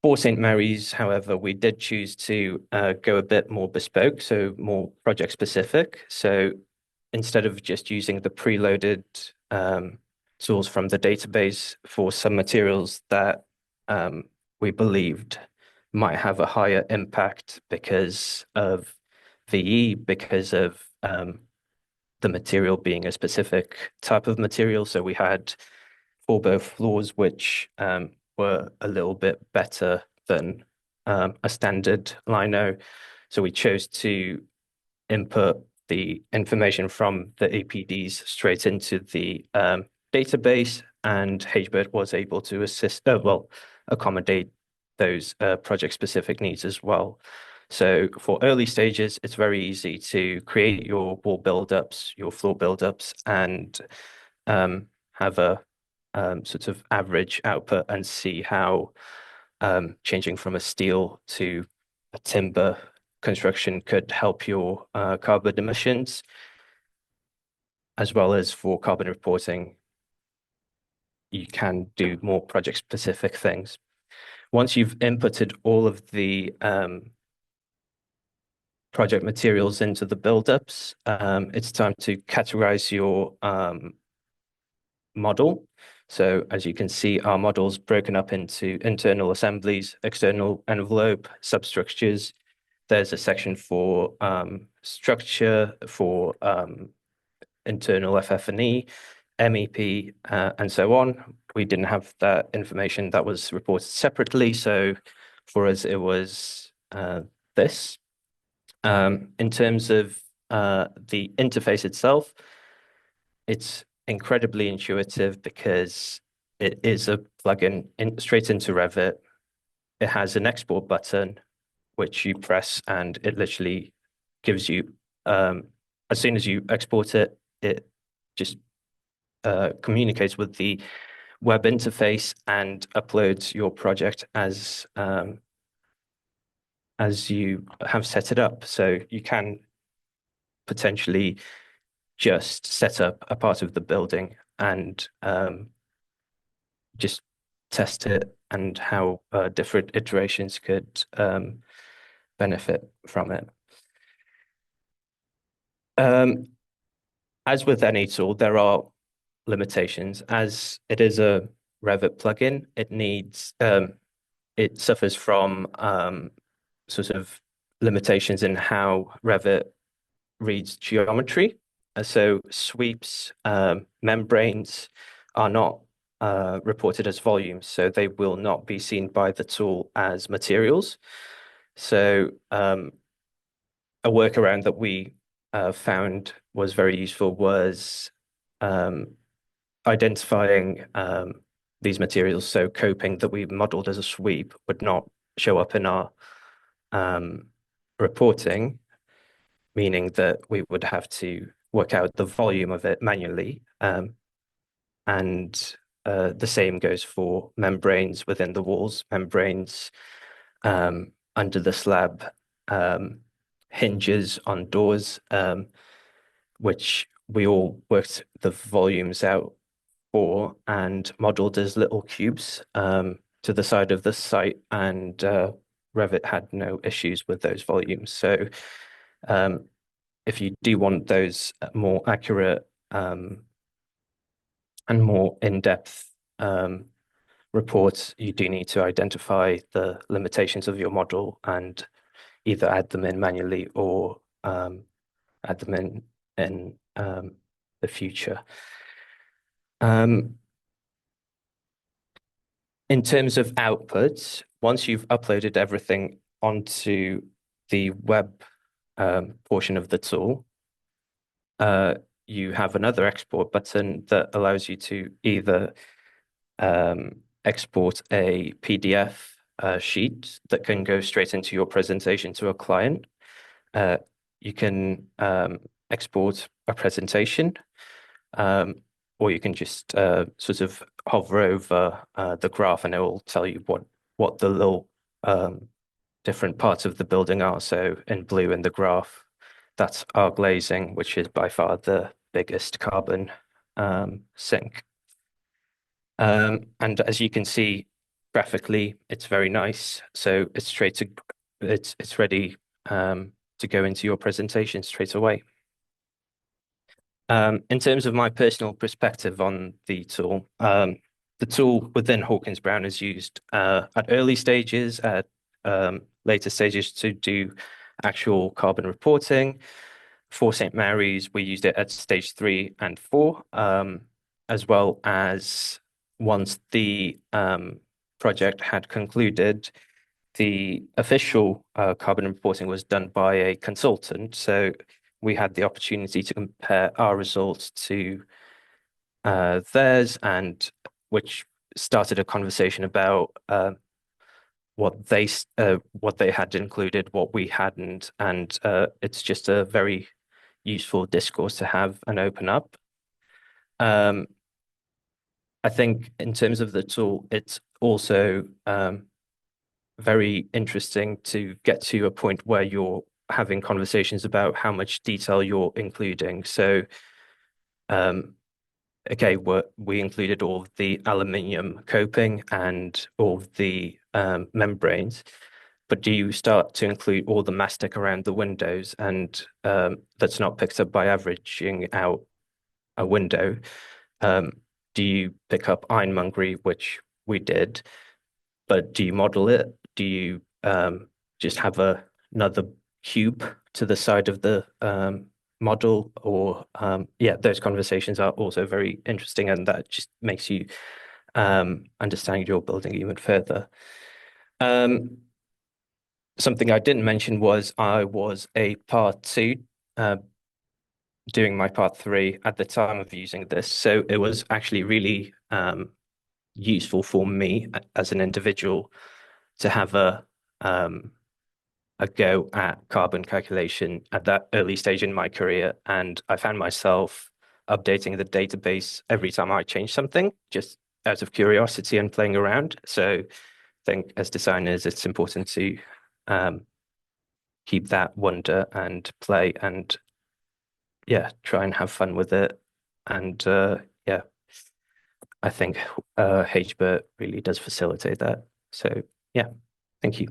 For St. Mary's, however, we did choose to go a bit more bespoke, so more project specific. So instead of just using the preloaded tools from the database for some materials that we believed might have a higher impact because of VE, because of the material being a specific type of material. So we had four-bow floors, which were a little bit better than a standard lino. So we chose to input the information from the APDs straight into the database, and HBIRT was able to accommodate those project-specific needs as well. So for early stages, it's very easy to create your wall build-ups, your floor build-ups, and have a sort of average output and see how changing from a steel to a timber construction could help your carbon emissions, as well as for carbon reporting. You can do more project-specific things. Once you've inputted all of the project materials into the build-ups, it's time to categorize your model. So as you can see, our model's broken up into internal assemblies, external envelope, substructures. There's a section for structure, for internal FF&E, MEP, and so on. We didn't have that information that was reported separately. So for us, it was this. In terms of the interface itself, it's incredibly intuitive because it is a plugin straight into Revit. It has an export button, which you press, and it literally gives you, as soon as you export it, it just communicates with the web interface and uploads your project as you have set it up. So you can potentially just set up a part of the building and just test it and how different iterations could benefit from it. As with any tool, there are limitations. As it is a Revit plugin, it suffers from sort of limitations in how Revit reads geometry. So sweeps, membranes are not reported as volumes, so they will not be seen by the tool as materials. So a workaround that we found was very useful was identifying these materials. So coping that we modeled as a sweep would not show up in our reporting, meaning that we would have to work out the volume of it manually. And the same goes for membranes within the walls, membranes under the slab, hinges on doors, which we all worked the volumes out for and modeled as little cubes to the side of the site, and Revit had no issues with those volumes. So if you do want those more accurate and more in-depth reports, you do need to identify the limitations of your model and either add them in manually or add them in the future. In terms of outputs, once you've uploaded everything onto the web portion of the tool, you have another export button that allows you to either export a PDF sheet that can go straight into your presentation to a client. You can export a presentation, or you can just sort of hover over the graph and it will tell you what the little different parts of the building are. So in blue in the graph, that's our glazing, which is by far the biggest carbon sink. And as you can see graphically, it's very nice. So it's ready to go into your presentation straight away. In terms of my personal perspective on the tool within Hawkins Brown is used at early stages, at later stages to do actual carbon reporting. For St. Mary's, we used it at stage 3 and 4, as well as once the project had concluded, the official carbon reporting was done by a consultant. So we had the opportunity to compare our results to theirs, and which started a conversation about what they had included, what we hadn't, and it's just a very useful discourse to have and open up. I think in terms of the tool, it's also very interesting to get to a point where you're having conversations about how much detail you're including. So, okay, we included all of the aluminium coping and all of the membranes, but do you start to include all the mastic around the windows, and that's not picked up by averaging out a window? Do you pick up ironmongery, which we did, but do you model it? Do you just have another cube to the side of the model? Or yeah, those conversations are also very interesting, and that just makes you understand your building even further. Something I didn't mention was I was a part 2 doing my part 3 at the time of using this. So it was actually really useful for me as an individual to have a go at carbon calculation at that early stage in my career. And I found myself updating the database every time I changed something, just out of curiosity and playing around. So I think as designers, it's important to keep that wonder and play and yeah, try and have fun with it. And yeah, I think HBERT really does facilitate that. So yeah, thank you.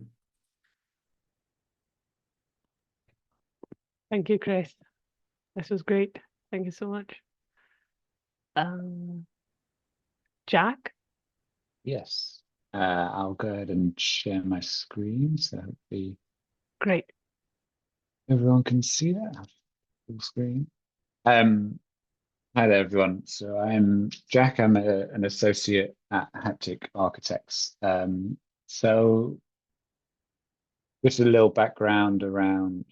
Thank you, Chris. This was great. Thank you so much. Jack? Yes, I'll go ahead and share my screen so hopefully Great. everyone can see that full screen. Hi there, everyone. So I'm Jack. I'm an associate at Haptic Architects. So just a little background around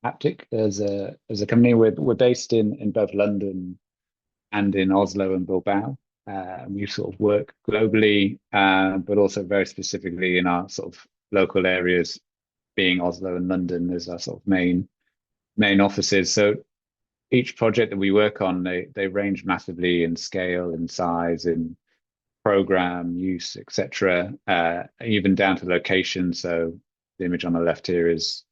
Haptic. As a company, we're based in both London and in Oslo and Bilbao. We sort of work globally, but also very specifically in our sort of local areas, being Oslo and London as our sort of main offices. So each project that we work on, they range massively in scale, in size, in program use, etc., even down to location. So the image on the left here is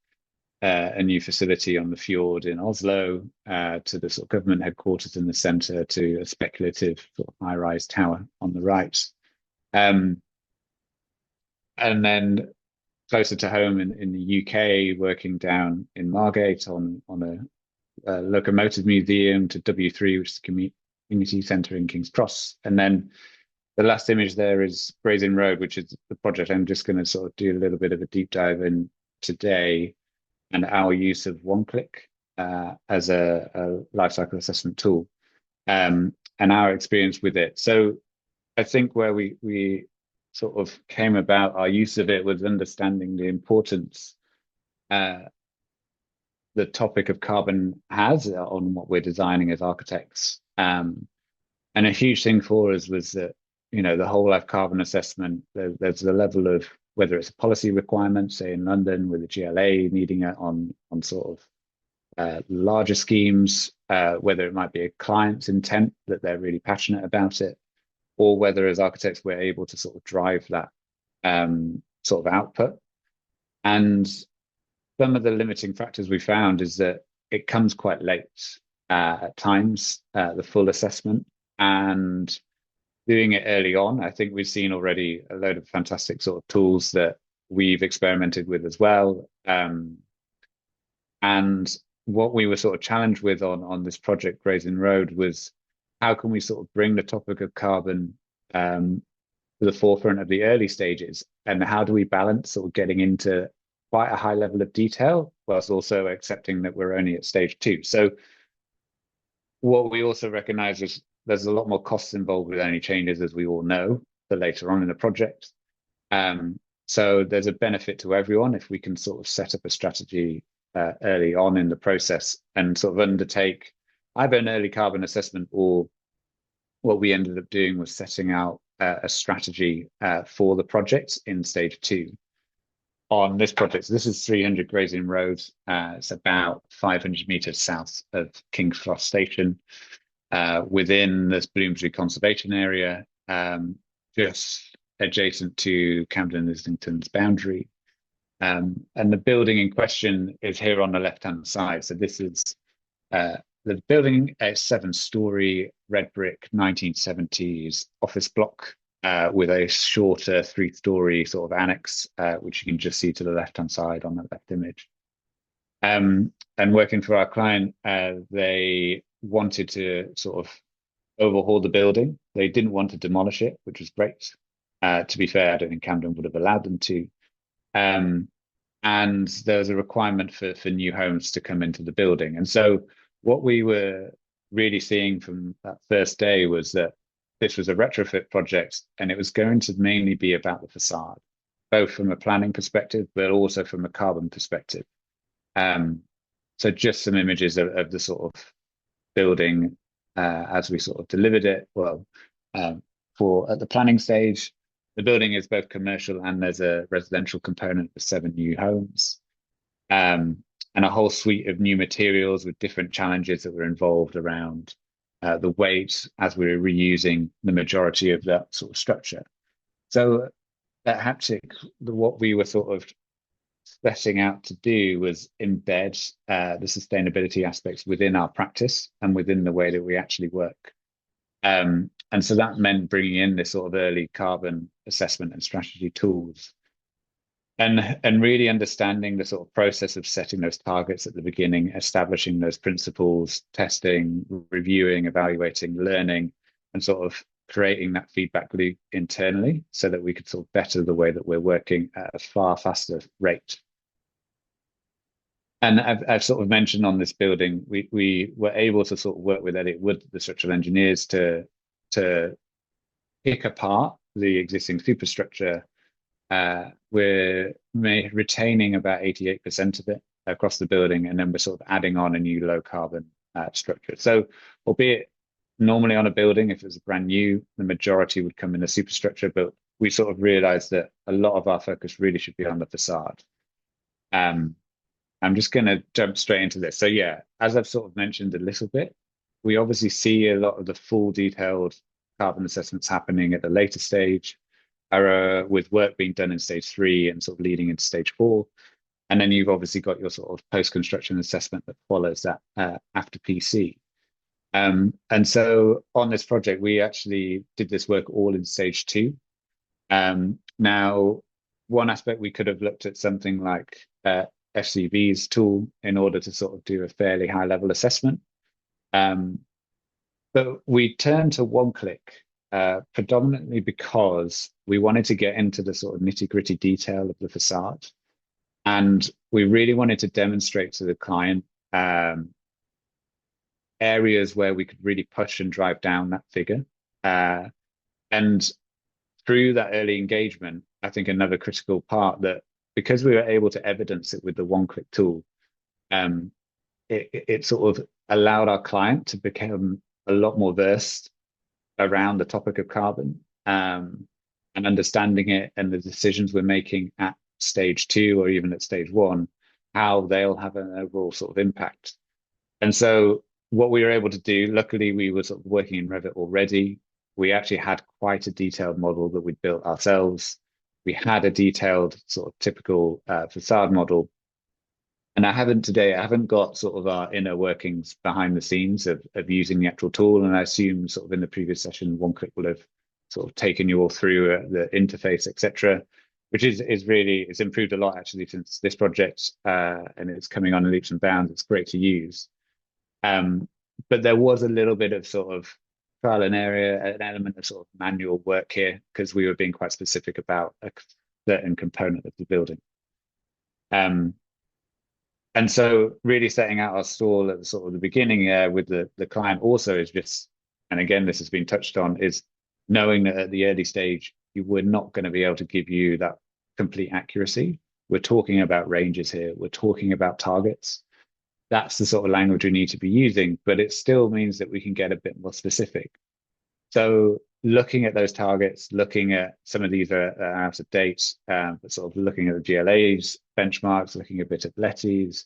a new facility on the fjord in Oslo, to the sort of government headquarters in the centre, to a speculative sort of high-rise tower on the right. And then closer to home in the UK, working down in Margate on a locomotive museum, to W3, which is the community centre in King's Cross. And then the last image there is Brazen Road, which is the project I'm just going to sort of do a little bit of a deep dive in today, and our use of one-click as a lifecycle assessment tool, and our experience with it. So I think where we sort of came about our use of it was understanding the importance the topic of carbon has on what we're designing as architects. And a huge thing for us was that, you know, the whole life carbon assessment, there's the level of whether it's a policy requirement, say in London with the GLA needing it on sort of larger schemes, whether it might be a client's intent that they're really passionate about it, or whether as architects we're able to sort of drive that sort of output. And some of the limiting factors we found is that it comes quite late at times, the full assessment, and doing it early on. I think we've seen already a load of fantastic sort of tools that we've experimented with as well. And what we were sort of challenged with on this project, Brazen Road, was how can we sort of bring the topic of carbon to the forefront of the early stages, and how do we balance sort of getting into quite a high level of detail whilst also accepting that we're only at stage 2. So what we also recognize is there's a lot more costs involved with any changes, as we all know, for later on in the project. So there's a benefit to everyone if we can sort of set up a strategy early on in the process and sort of undertake either an early carbon assessment, or what we ended up doing was setting out a strategy for the project in stage 2. On this project, so this is 300 Gray's Inn Road. It's about 500 meters south of King's Cross Station, within this Bloomsbury Conservation Area, just adjacent to Camden and Islington's boundary. And the building in question is here on the left-hand side. So this is the building, a 7-story red brick 1970s office block with a shorter 3-story sort of annex, which you can just see to the left-hand side on that left image. And working for our client, they wanted to sort of overhaul the building. They didn't want to demolish it, which was great. To be fair, I don't think Camden would have allowed them to. And there was a requirement for new homes to come into the building. And so what we were really seeing from that first day was that this was a retrofit project, and it was going to mainly be about the facade, both from a planning perspective, but also from a carbon perspective. So just some images of the sort of building as we sort of delivered it. Well, at the planning stage, the building is both commercial and there's a residential component for 7 new homes, and a whole suite of new materials with different challenges that were involved around the weight as we were reusing the majority of that sort of structure. So at Haptic, what we were sort of setting out to do was embed the sustainability aspects within our practice and within the way that we actually work. And so that meant bringing in this sort of early carbon assessment and strategy tools, and really understanding the sort of process of setting those targets at the beginning, establishing those principles, testing, reviewing, evaluating, learning, and sort of creating that feedback loop internally so that we could sort of better the way that we're working at a far faster rate. And I've sort of mentioned on this building, we were able to sort of work with Elliott Wood, the structural engineers, to pick apart the existing superstructure. We're retaining about 88% of it across the building, and then we're sort of adding on a new low carbon structure. So albeit normally on a building, if it was brand new, the majority would come in the superstructure, but we sort of realized that a lot of our focus really should be on the facade. I'm just going to jump straight into this. So yeah, as I've sort of mentioned a little bit, we obviously see a lot of the full detailed carbon assessments happening at the later stage, with work being done in stage 3 and sort of leading into stage 4. And then you've obviously got your sort of post-construction assessment that follows that after PC. And so on this project, we actually did this work all in stage 2. Now, one aspect, we could have looked at something like FCV's tool in order to sort of do a fairly high level assessment. But we turned to one-click predominantly because we wanted to get into the sort of nitty-gritty detail of the facade. And we really wanted to demonstrate to the client areas where we could really push and drive down that figure. And through that early engagement, I think another critical part that, because we were able to evidence it with the one-click tool, it sort of allowed our client to become a lot more versed around the topic of carbon, and understanding it and the decisions we're making at stage 2 or even at stage 1, how they'll have an overall sort of impact. And so what we were able to do, luckily we were sort of working in Revit already. We actually had quite a detailed model that we'd built ourselves. We had a detailed sort of typical facade model. And I haven't got sort of our inner workings behind the scenes of using the actual tool. And I assume sort of in the previous session, one-click will have sort of taken you all through the interface, etc., which is really, it's improved a lot actually since this project, and it's coming on in leaps and bounds. It's great to use. But there was a little bit of sort of trial and error, an element of sort of manual work here, because we were being quite specific about a certain component of the building. And so really setting out our stall at the sort of the beginning with the client also is just, and again, this has been touched on, is knowing that at the early stage, you were not going to be able to give you that complete accuracy. We're talking about ranges here. We're talking about targets. That's the sort of language we need to be using, but it still means that we can get a bit more specific. So looking at those targets, looking at some of these are out of date, but sort of looking at the GLAs, benchmarks, looking a bit at LETIs,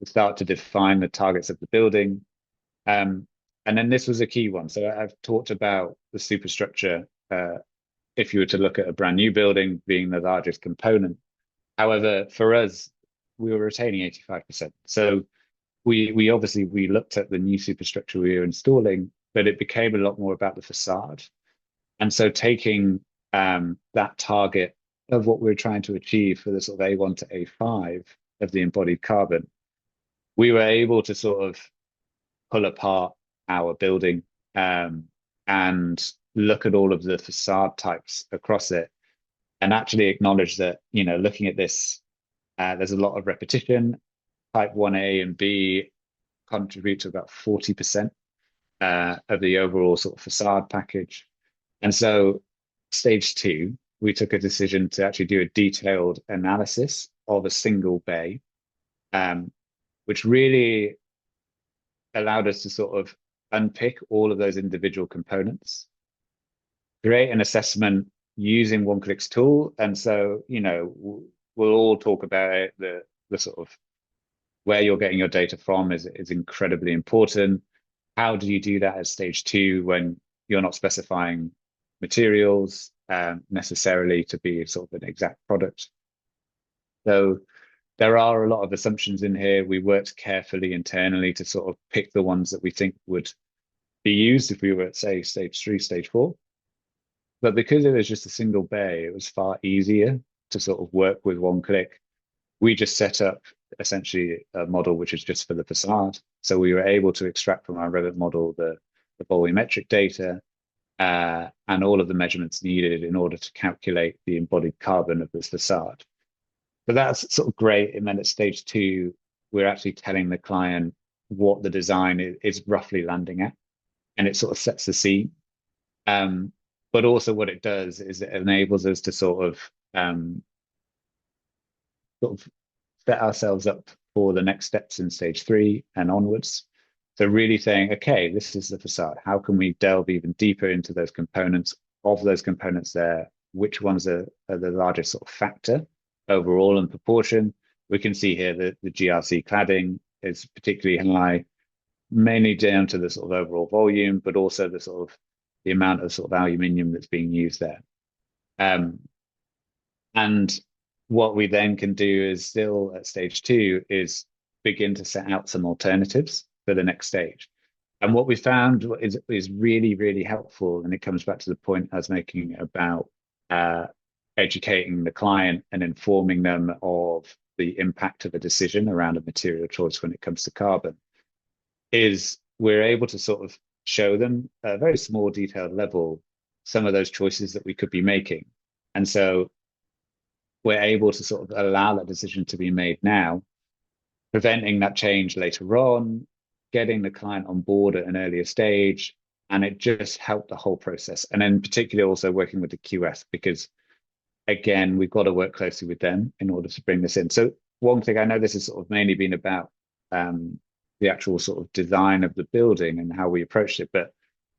to start to define the targets of the building. And then this was a key one. So I've talked about the superstructure, if you were to look at a brand new building being the largest component. However, for us, we were retaining 85%. So we obviously looked at the new superstructure we were installing, but it became a lot more about the facade. And so taking that target of what we're trying to achieve for the sort of A1 to A5 of the embodied carbon, we were able to sort of pull apart our building and look at all of the facade types across it and actually acknowledge that, you know, looking at this, there's a lot of repetition. Type 1A and B contribute to about 40% of the overall sort of facade package. And so stage 2, we took a decision to actually do a detailed analysis of a single bay, which really allowed us to sort of unpick all of those individual components, create an assessment using OneClick's tool. And so, you know, we'll all talk about it, the sort of where you're getting your data from is incredibly important. How do you do that at stage 2 when you're not specifying materials necessarily to be sort of an exact product? So there are a lot of assumptions in here. We worked carefully internally to sort of pick the ones that we think would be used if we were at, say, stage 3, stage 4. But because it was just a single bay, it was far easier to sort of work with OneClick. We just set up essentially a model which is just for the facade. So we were able to extract from our Revit model the volumetric data and all of the measurements needed in order to calculate the embodied carbon of this facade. So that's sort of great. It meant at stage 2, we're actually telling the client what the design is roughly landing at, and it sort of sets the scene. But also what it does is it enables us to sort of set ourselves up for the next steps in stage 3 and onwards. So really saying, okay, this is the facade. How can we delve even deeper into those components? Of those components there, which ones are the largest sort of factor overall in proportion? We can see here that the GRC cladding is particularly high, mainly down to the sort of overall volume, but also the sort of the amount of sort of aluminium that's being used there. And what we then can do is still at stage 2 is begin to set out some alternatives for the next stage. And what we found is really, really helpful. And it comes back to the point I was making about educating the client and informing them of the impact of a decision around a material choice when it comes to carbon, is we're able to sort of show them at a very small detailed level some of those choices that we could be making. And so we're able to sort of allow that decision to be made now, preventing that change later on, getting the client on board at an earlier stage, and it just helped the whole process. And then particularly also working with the QS, because again, we've got to work closely with them in order to bring this in. So one thing, I know this has sort of mainly been about the actual sort of design of the building and how we approached it, but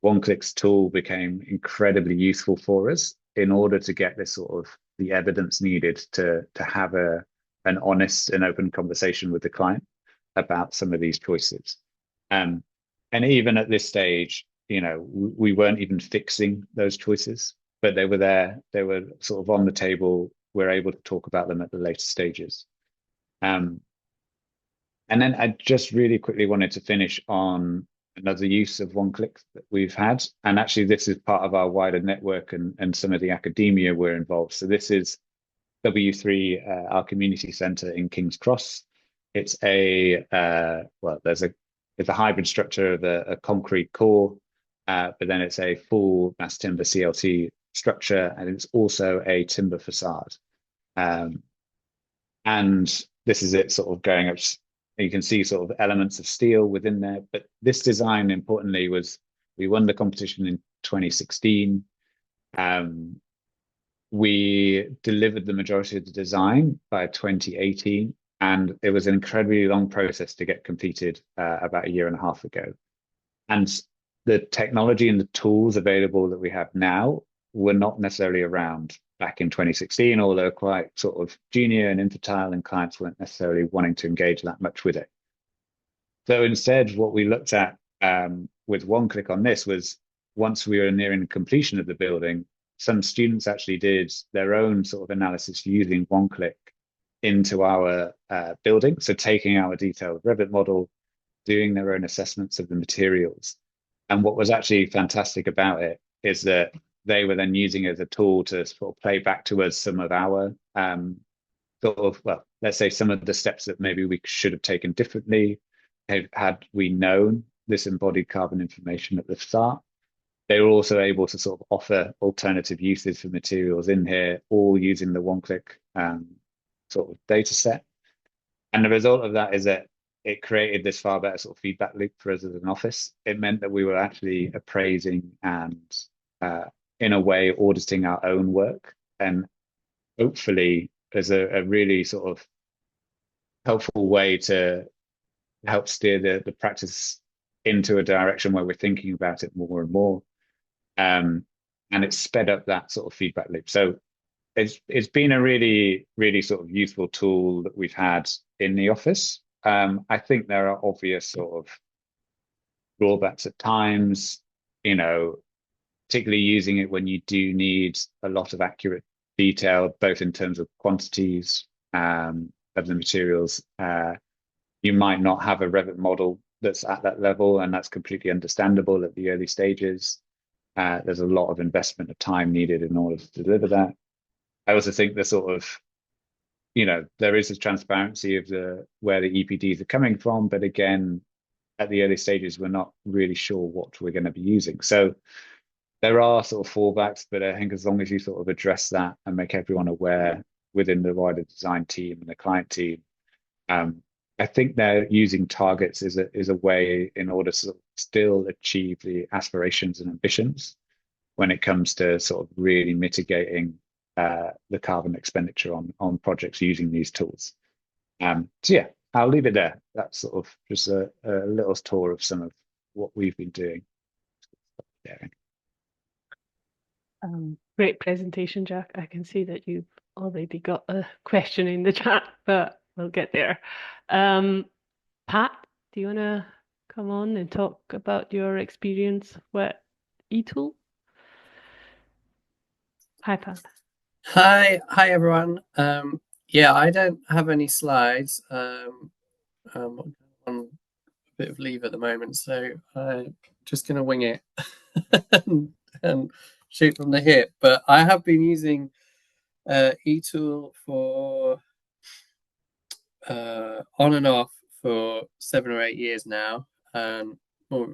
OneClick's tool became incredibly useful for us in order to get this sort of the evidence needed to have an honest and open conversation with the client about some of these choices. And even at this stage, you know, we weren't even fixing those choices, but they were there. They were sort of on the table. We're able to talk about them at the later stages. And then I just really quickly wanted to finish on another use of OneClick that we've had. And actually, this is part of our wider network and some of the academia we're involved. So this is W3, our community centre in King's Cross. It's a, it's a hybrid structure of a concrete core, but then it's a full mass timber CLT structure, and it's also a timber facade. And this is it sort of going up. You can see sort of elements of steel within there, but this design, importantly, was we won the competition in 2016. We delivered the majority of the design by 2018, and it was an incredibly long process to get completed about a year and a half ago. And the technology and the tools available that we have now were not necessarily around back in 2016, or they're quite sort of junior and infantile, and clients weren't necessarily wanting to engage that much with it. So instead, what we looked at with OneClick on this was, once we were nearing completion of the building, some students actually did their own sort of analysis using OneClick into our building. So taking our detailed Revit model, doing their own assessments of the materials. And what was actually fantastic about it is that they were then using it as a tool to sort of play back to us some of our sort of, well, let's say some of the steps that maybe we should have taken differently had we known this embodied carbon information at the start. They were also able to sort of offer alternative uses for materials in here, all using the OneClick sort of data set. And the result of that is that it created this far better sort of feedback loop for us as an office. It meant that we were actually appraising and in a way auditing our own work, and hopefully as a really sort of helpful way to help steer the practice into a direction where we're thinking about it more and more. And it's sped up that sort of feedback loop. So it's been a really, really sort of useful tool that we've had in the office. I think there are obvious sort of drawbacks at times, you know, particularly using it when you do need a lot of accurate detail, both in terms of quantities of the materials. You might not have a Revit model that's at that level, and that's completely understandable at the early stages. There's a lot of investment of time needed in order to deliver that. I also think the sort of, you know, there is a transparency of where the EPDs are coming from, but again, at the early stages, we're not really sure what we're going to be using. So there are sort of fallbacks, but I think as long as you sort of address that and make everyone aware within the wider design team and the client team, I think they're using targets is a way in order to still achieve the aspirations and ambitions when it comes to sort of really mitigating the carbon expenditure on projects using these tools. So yeah, I'll leave it there. That's sort of just a little tour of some of what we've been doing. Great presentation, Jack. I can see that you've already got a question in the chat, but we'll get there. Pat, do you want to come on and talk about your experience with eTool? Hi, Pat. Hi everyone. Yeah, I don't have any slides. I'm on a bit of leave at the moment, so I'm just going to wing it and shoot from the hip. But I have been using eTool for on and off for 7 or 8 years now, and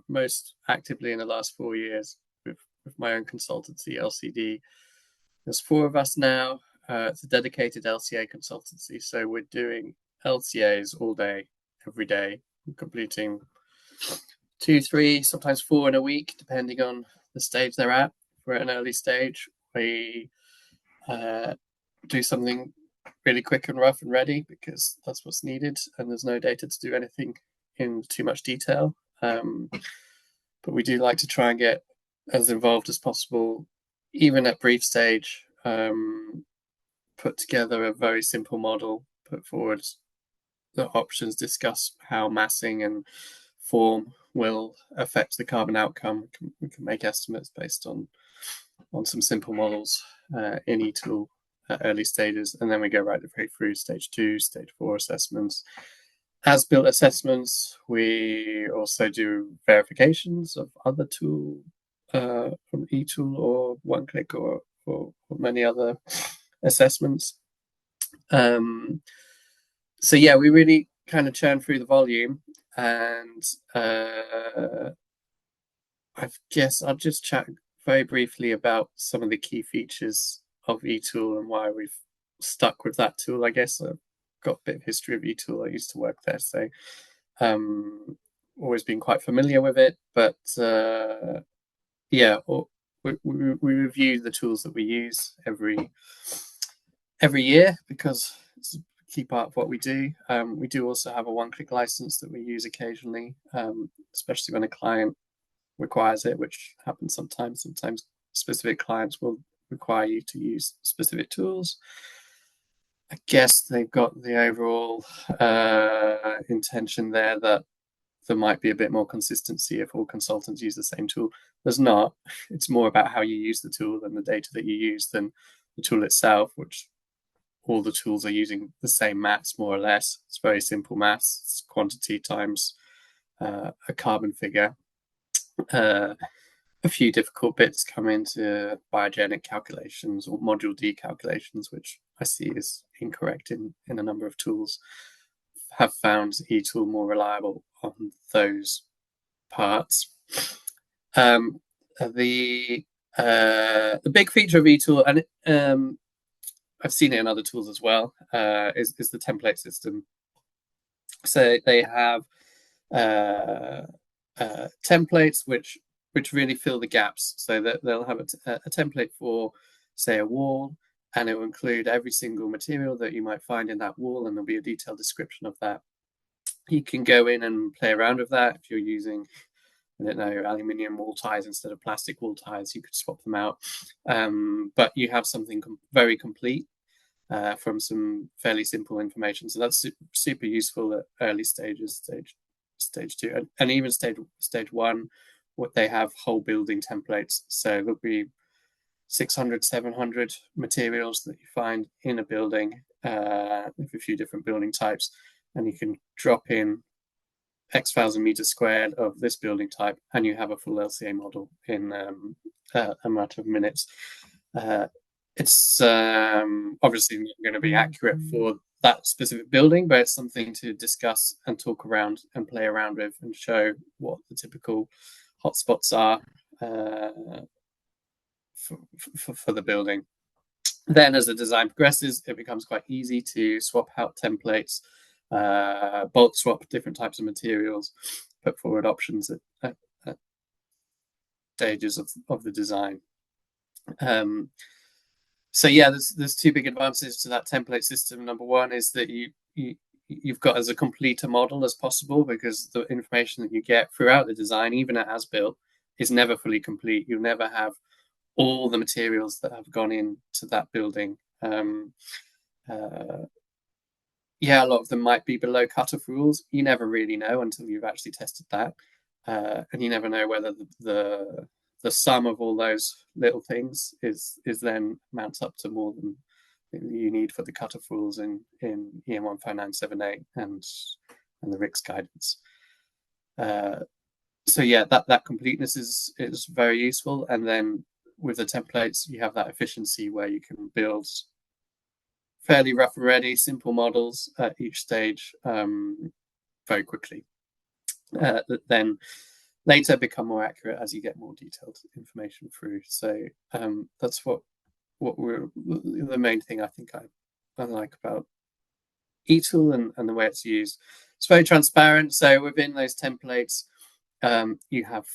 most actively in the last 4 years with my own consultancy, LCD. There's 4 of us now. It's a dedicated LCA consultancy, so we're doing LCAs all day, every day, completing 2, 3, sometimes 4 in a week, depending on the stage they're at. If we're at an early stage, we do something really quick and rough and ready because that's what's needed, and there's no data to do anything in too much detail. But we do like to try and get as involved as possible, even at brief stage. Put together a very simple model, put forward the options, discuss how massing and form will affect the carbon outcome. We can make estimates based on some simple models in eTool at early stages, and then we go right the way through stage 2, stage 4 assessments. As built assessments, we also do verifications of other tool from eTool or OneClick or many other assessments. So yeah, we really kind of churn through the volume, and I guess I'll just chat very briefly about some of the key features of eTool and why we've stuck with that tool. I guess I've got a bit of history of eTool. I used to work there, so always been quite familiar with it. But yeah, we review the tools that we use every year because it's a key part of what we do. We do also have a OneClick license that we use occasionally, especially when a client requires it, which happens sometimes. Sometimes specific clients will require you to use specific tools. I guess they've got the overall intention there that there might be a bit more consistency if all consultants use the same tool. There's not. It's more about how you use the tool and the data that you use than the tool itself, which all the tools are using the same maths, more or less. It's very simple maths. It's quantity times a carbon figure. A few difficult bits come into biogenic calculations or module D calculations, which I see is incorrect in a number of tools. Have found eTool more reliable on those parts. The big feature of eTool, and I've seen it in other tools as well, is the template system. So they have templates which really fill the gaps, so that they'll have a template for, say, a wall, and it will include every single material that you might find in that wall, and there'll be a detailed description of that. You can go in and play around with that. If you're using, I don't know, aluminium wall ties instead of plastic wall ties, you could swap them out. But you have something very complete from some fairly simple information. So that's super useful at early stages, stage 2, and even stage 1. What they have whole building templates. So there'll be 600, 700 materials that you find in a building with a few different building types, and you can drop in X thousand meters squared of this building type, and you have a full LCA model in a matter of minutes. It's obviously not going to be accurate for that specific building, but it's something to discuss and talk around and play around with and show what the typical hotspots are for the building. Then as the design progresses, it becomes quite easy to swap out templates, bulk swap different types of materials, put forward options at stages of the design. So yeah, there's two big advantages to that template system. Number one is that you've got as a complete a model as possible, because the information that you get throughout the design, even at as built, is never fully complete. You'll never have all the materials that have gone into that building. Yeah, a lot of them might be below cut-off rules. You never really know until you've actually tested that, and you never know whether the sum of all those little things is then mounts up to more than you need for the cut-off rules in EN 15978 and the RICS guidance. So yeah, that completeness is very useful. And then with the templates, you have that efficiency where you can build fairly rough and ready, simple models at each stage very quickly. Then later become more accurate as you get more detailed information through. So that's what we're the main thing I think I like about eTool and the way it's used. It's very transparent. So within those templates, you have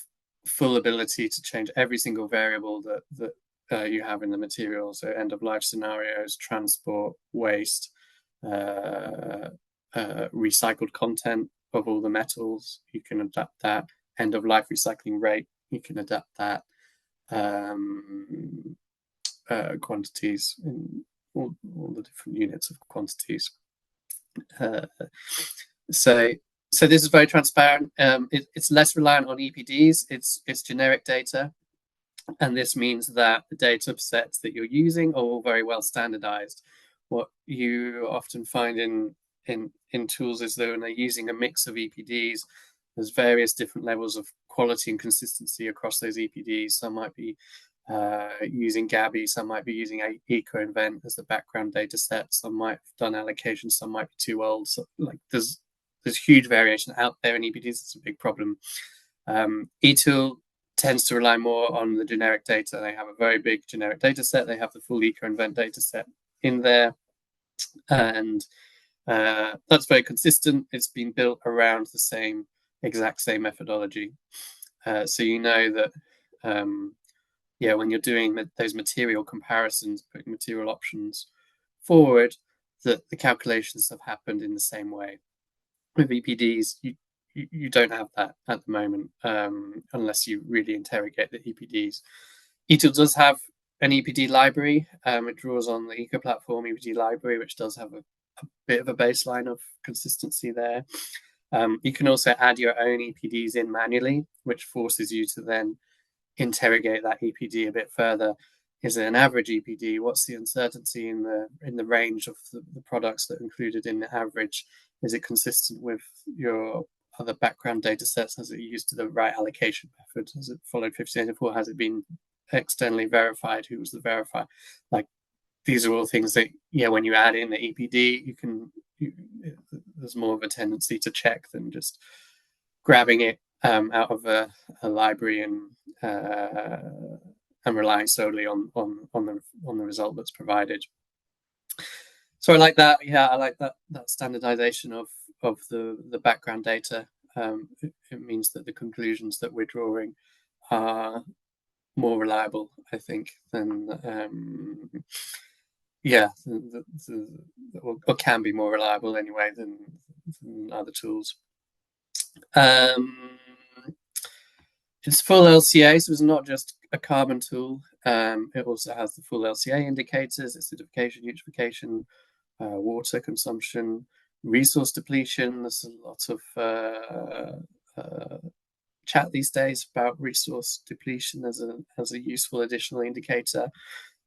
full ability to change every single variable that you have in the material. So end of life scenarios, transport, waste, recycled content of all the metals. You can adapt that. End of life recycling rate, you can adapt that. Quantities in all the different units of quantities. So this is very transparent. It's less reliant on EPDs. It's generic data, and this means that the data sets that you're using are all very well standardized. What you often find in tools is that when they're using a mix of EPDs, there's various different levels of quality and consistency across those EPDs. Some might be using Gabi, some might be using EcoInvent as the background data set, some might have done allocations, some might be too old. So like there's huge variation out there in EPDs. It's a big problem. eTool tends to rely more on the generic data. They have a very big generic data set. They have the full EcoInvent data set in there, and that's very consistent. It's been built around the exact same methodology. So you know that yeah, when you're doing those material comparisons, putting material options forward, that the calculations have happened in the same way. With EPDs, you don't have that at the moment, unless you really interrogate the EPDs. ETL does have an EPD library. It draws on the Eco Platform EPD library, which does have a bit of a baseline of consistency there. You can also add your own EPDs in manually, which forces you to then interrogate that EPD a bit further. Is it an average EPD? What's the uncertainty in the range of the products that are included in the average? Is it consistent with your other background data sets? Has it used the right allocation method? Has it followed 1584? Has it been externally verified? Who was the verifier? Like, these are all things that, yeah, when you add in the EPD, there's more of a tendency to check than just grabbing it out of a library and relying solely on the result that's provided. So I like that. Yeah, I like that standardization of the background data. It means that the conclusions that we're drawing are more reliable, I think, than or can be more reliable anyway than other tools. It's full LCA, so it's not just a carbon tool. It also has the full LCA indicators, acidification, eutrophication, water consumption, resource depletion. There's a lot of chat these days about resource depletion as a useful additional indicator.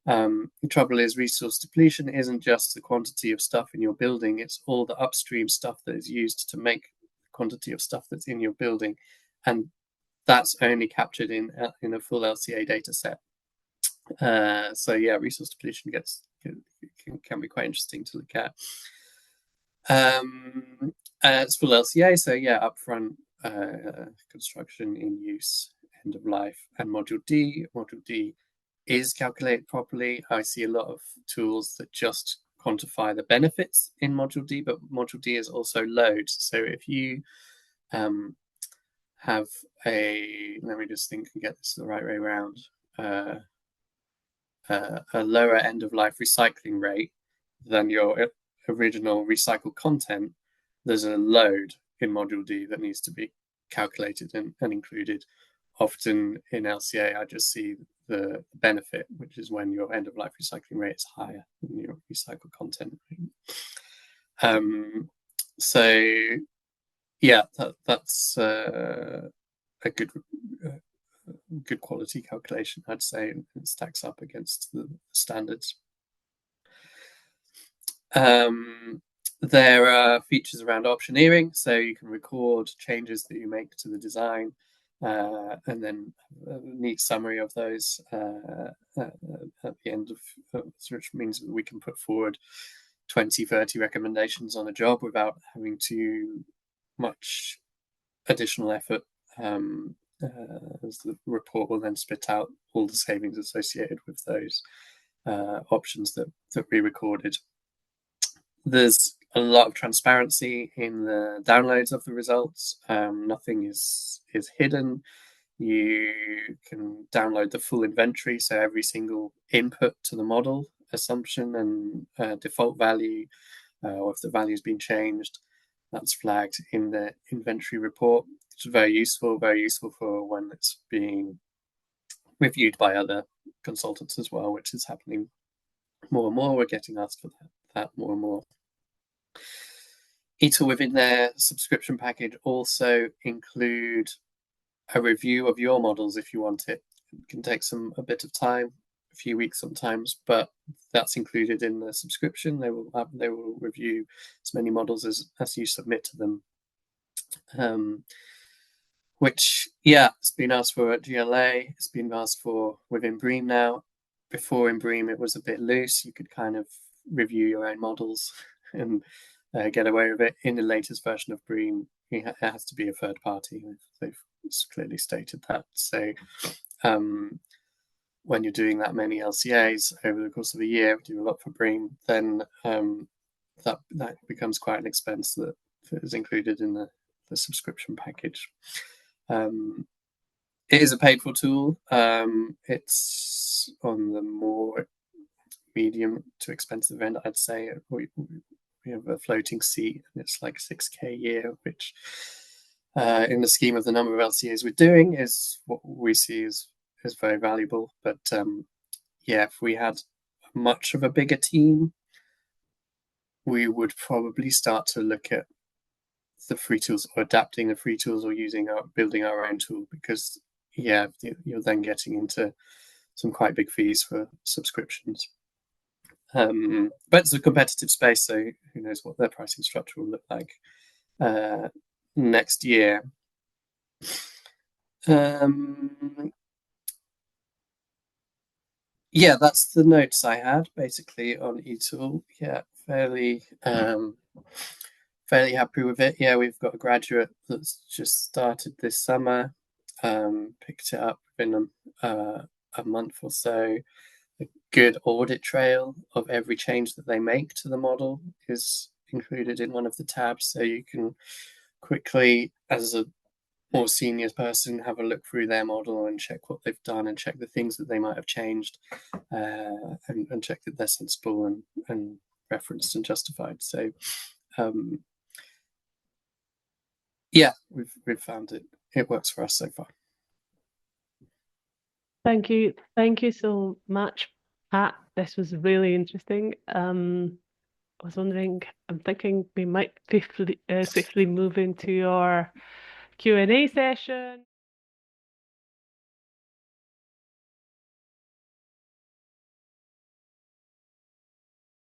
The trouble is, resource depletion isn't just the quantity of stuff in your building, it's all the upstream stuff that is used to make the quantity of stuff that's in your building, and that's only captured in a full LCA data set. So yeah, resource depletion can be quite interesting to look at. It's full LCA, so yeah, upfront construction, in use, end of life, and module D. Module D is calculated properly. I see a lot of tools that just quantify the benefits in module D, but module D is also load. So if you have let me just think and get this the right way around, a lower end of life recycling rate than your original recycled content, there's a load in module D that needs to be calculated and included. Often in LCA, I just see the benefit, which is when your end of life recycling rate is higher than your recycled content rate. So yeah, that's a good quality calculation, I'd say, and it stacks up against the standards. There are features around optioneering, so you can record changes that you make to the design, and then a neat summary of those at the end of, which means that we can put forward 20-30 recommendations on a job without having too much additional effort, as the report will then spit out all the savings associated with those options that we recorded. There's a lot of transparency in the downloads of the results. Nothing is hidden. You can download the full inventory, so every single input to the model, assumption and default value, or if the value has been changed, that's flagged in the inventory report. It's very useful for when it's being reviewed by other consultants as well, which is happening more and more. We're getting asked for that more and more. ETL within their subscription package also include a review of your models if you want it. It can take a bit of time, a few weeks sometimes, but that's included in the subscription. They will review as many models as you submit to them. Which, yeah, it's been asked for at GLA. It's been asked for within BREEAM now. Before in BREEAM, it was a bit loose. You could kind of review your own models and get away with it. In the latest version of BREEAM, it has to be a third party. They've clearly stated that. So when you're doing that many LCAs over the course of a year, do a lot for BREEAM, then that becomes quite an expense that is included in the subscription package. It is a paid for tool. It's on the more medium to expensive end, I'd say. We have a floating seat, and it's like 6K a year, which in the scheme of the number of LCAs we're doing, is what we see is very valuable. But yeah, if we had much of a bigger team, we would probably start to look at the free tools, or adapting the free tools, or building our own tool, because yeah, you're then getting into some quite big fees for subscriptions. But it's a competitive space, so who knows what their pricing structure will look like next year. Yeah, that's the notes I had basically on eTool. Yeah, fairly happy with it. Yeah, we've got a graduate that's just started this summer, picked it up in a month or so. A good audit trail of every change that they make to the model is included in one of the tabs, so you can quickly, as a more senior person, have a look through their model and check what they've done, and check the things that they might have changed, and check that they're sensible and referenced and justified. So yeah, we've found it works for us so far. Thank you so much, Pat. This was really interesting. I was wondering, I'm thinking we might swiftly move into our Q&A session.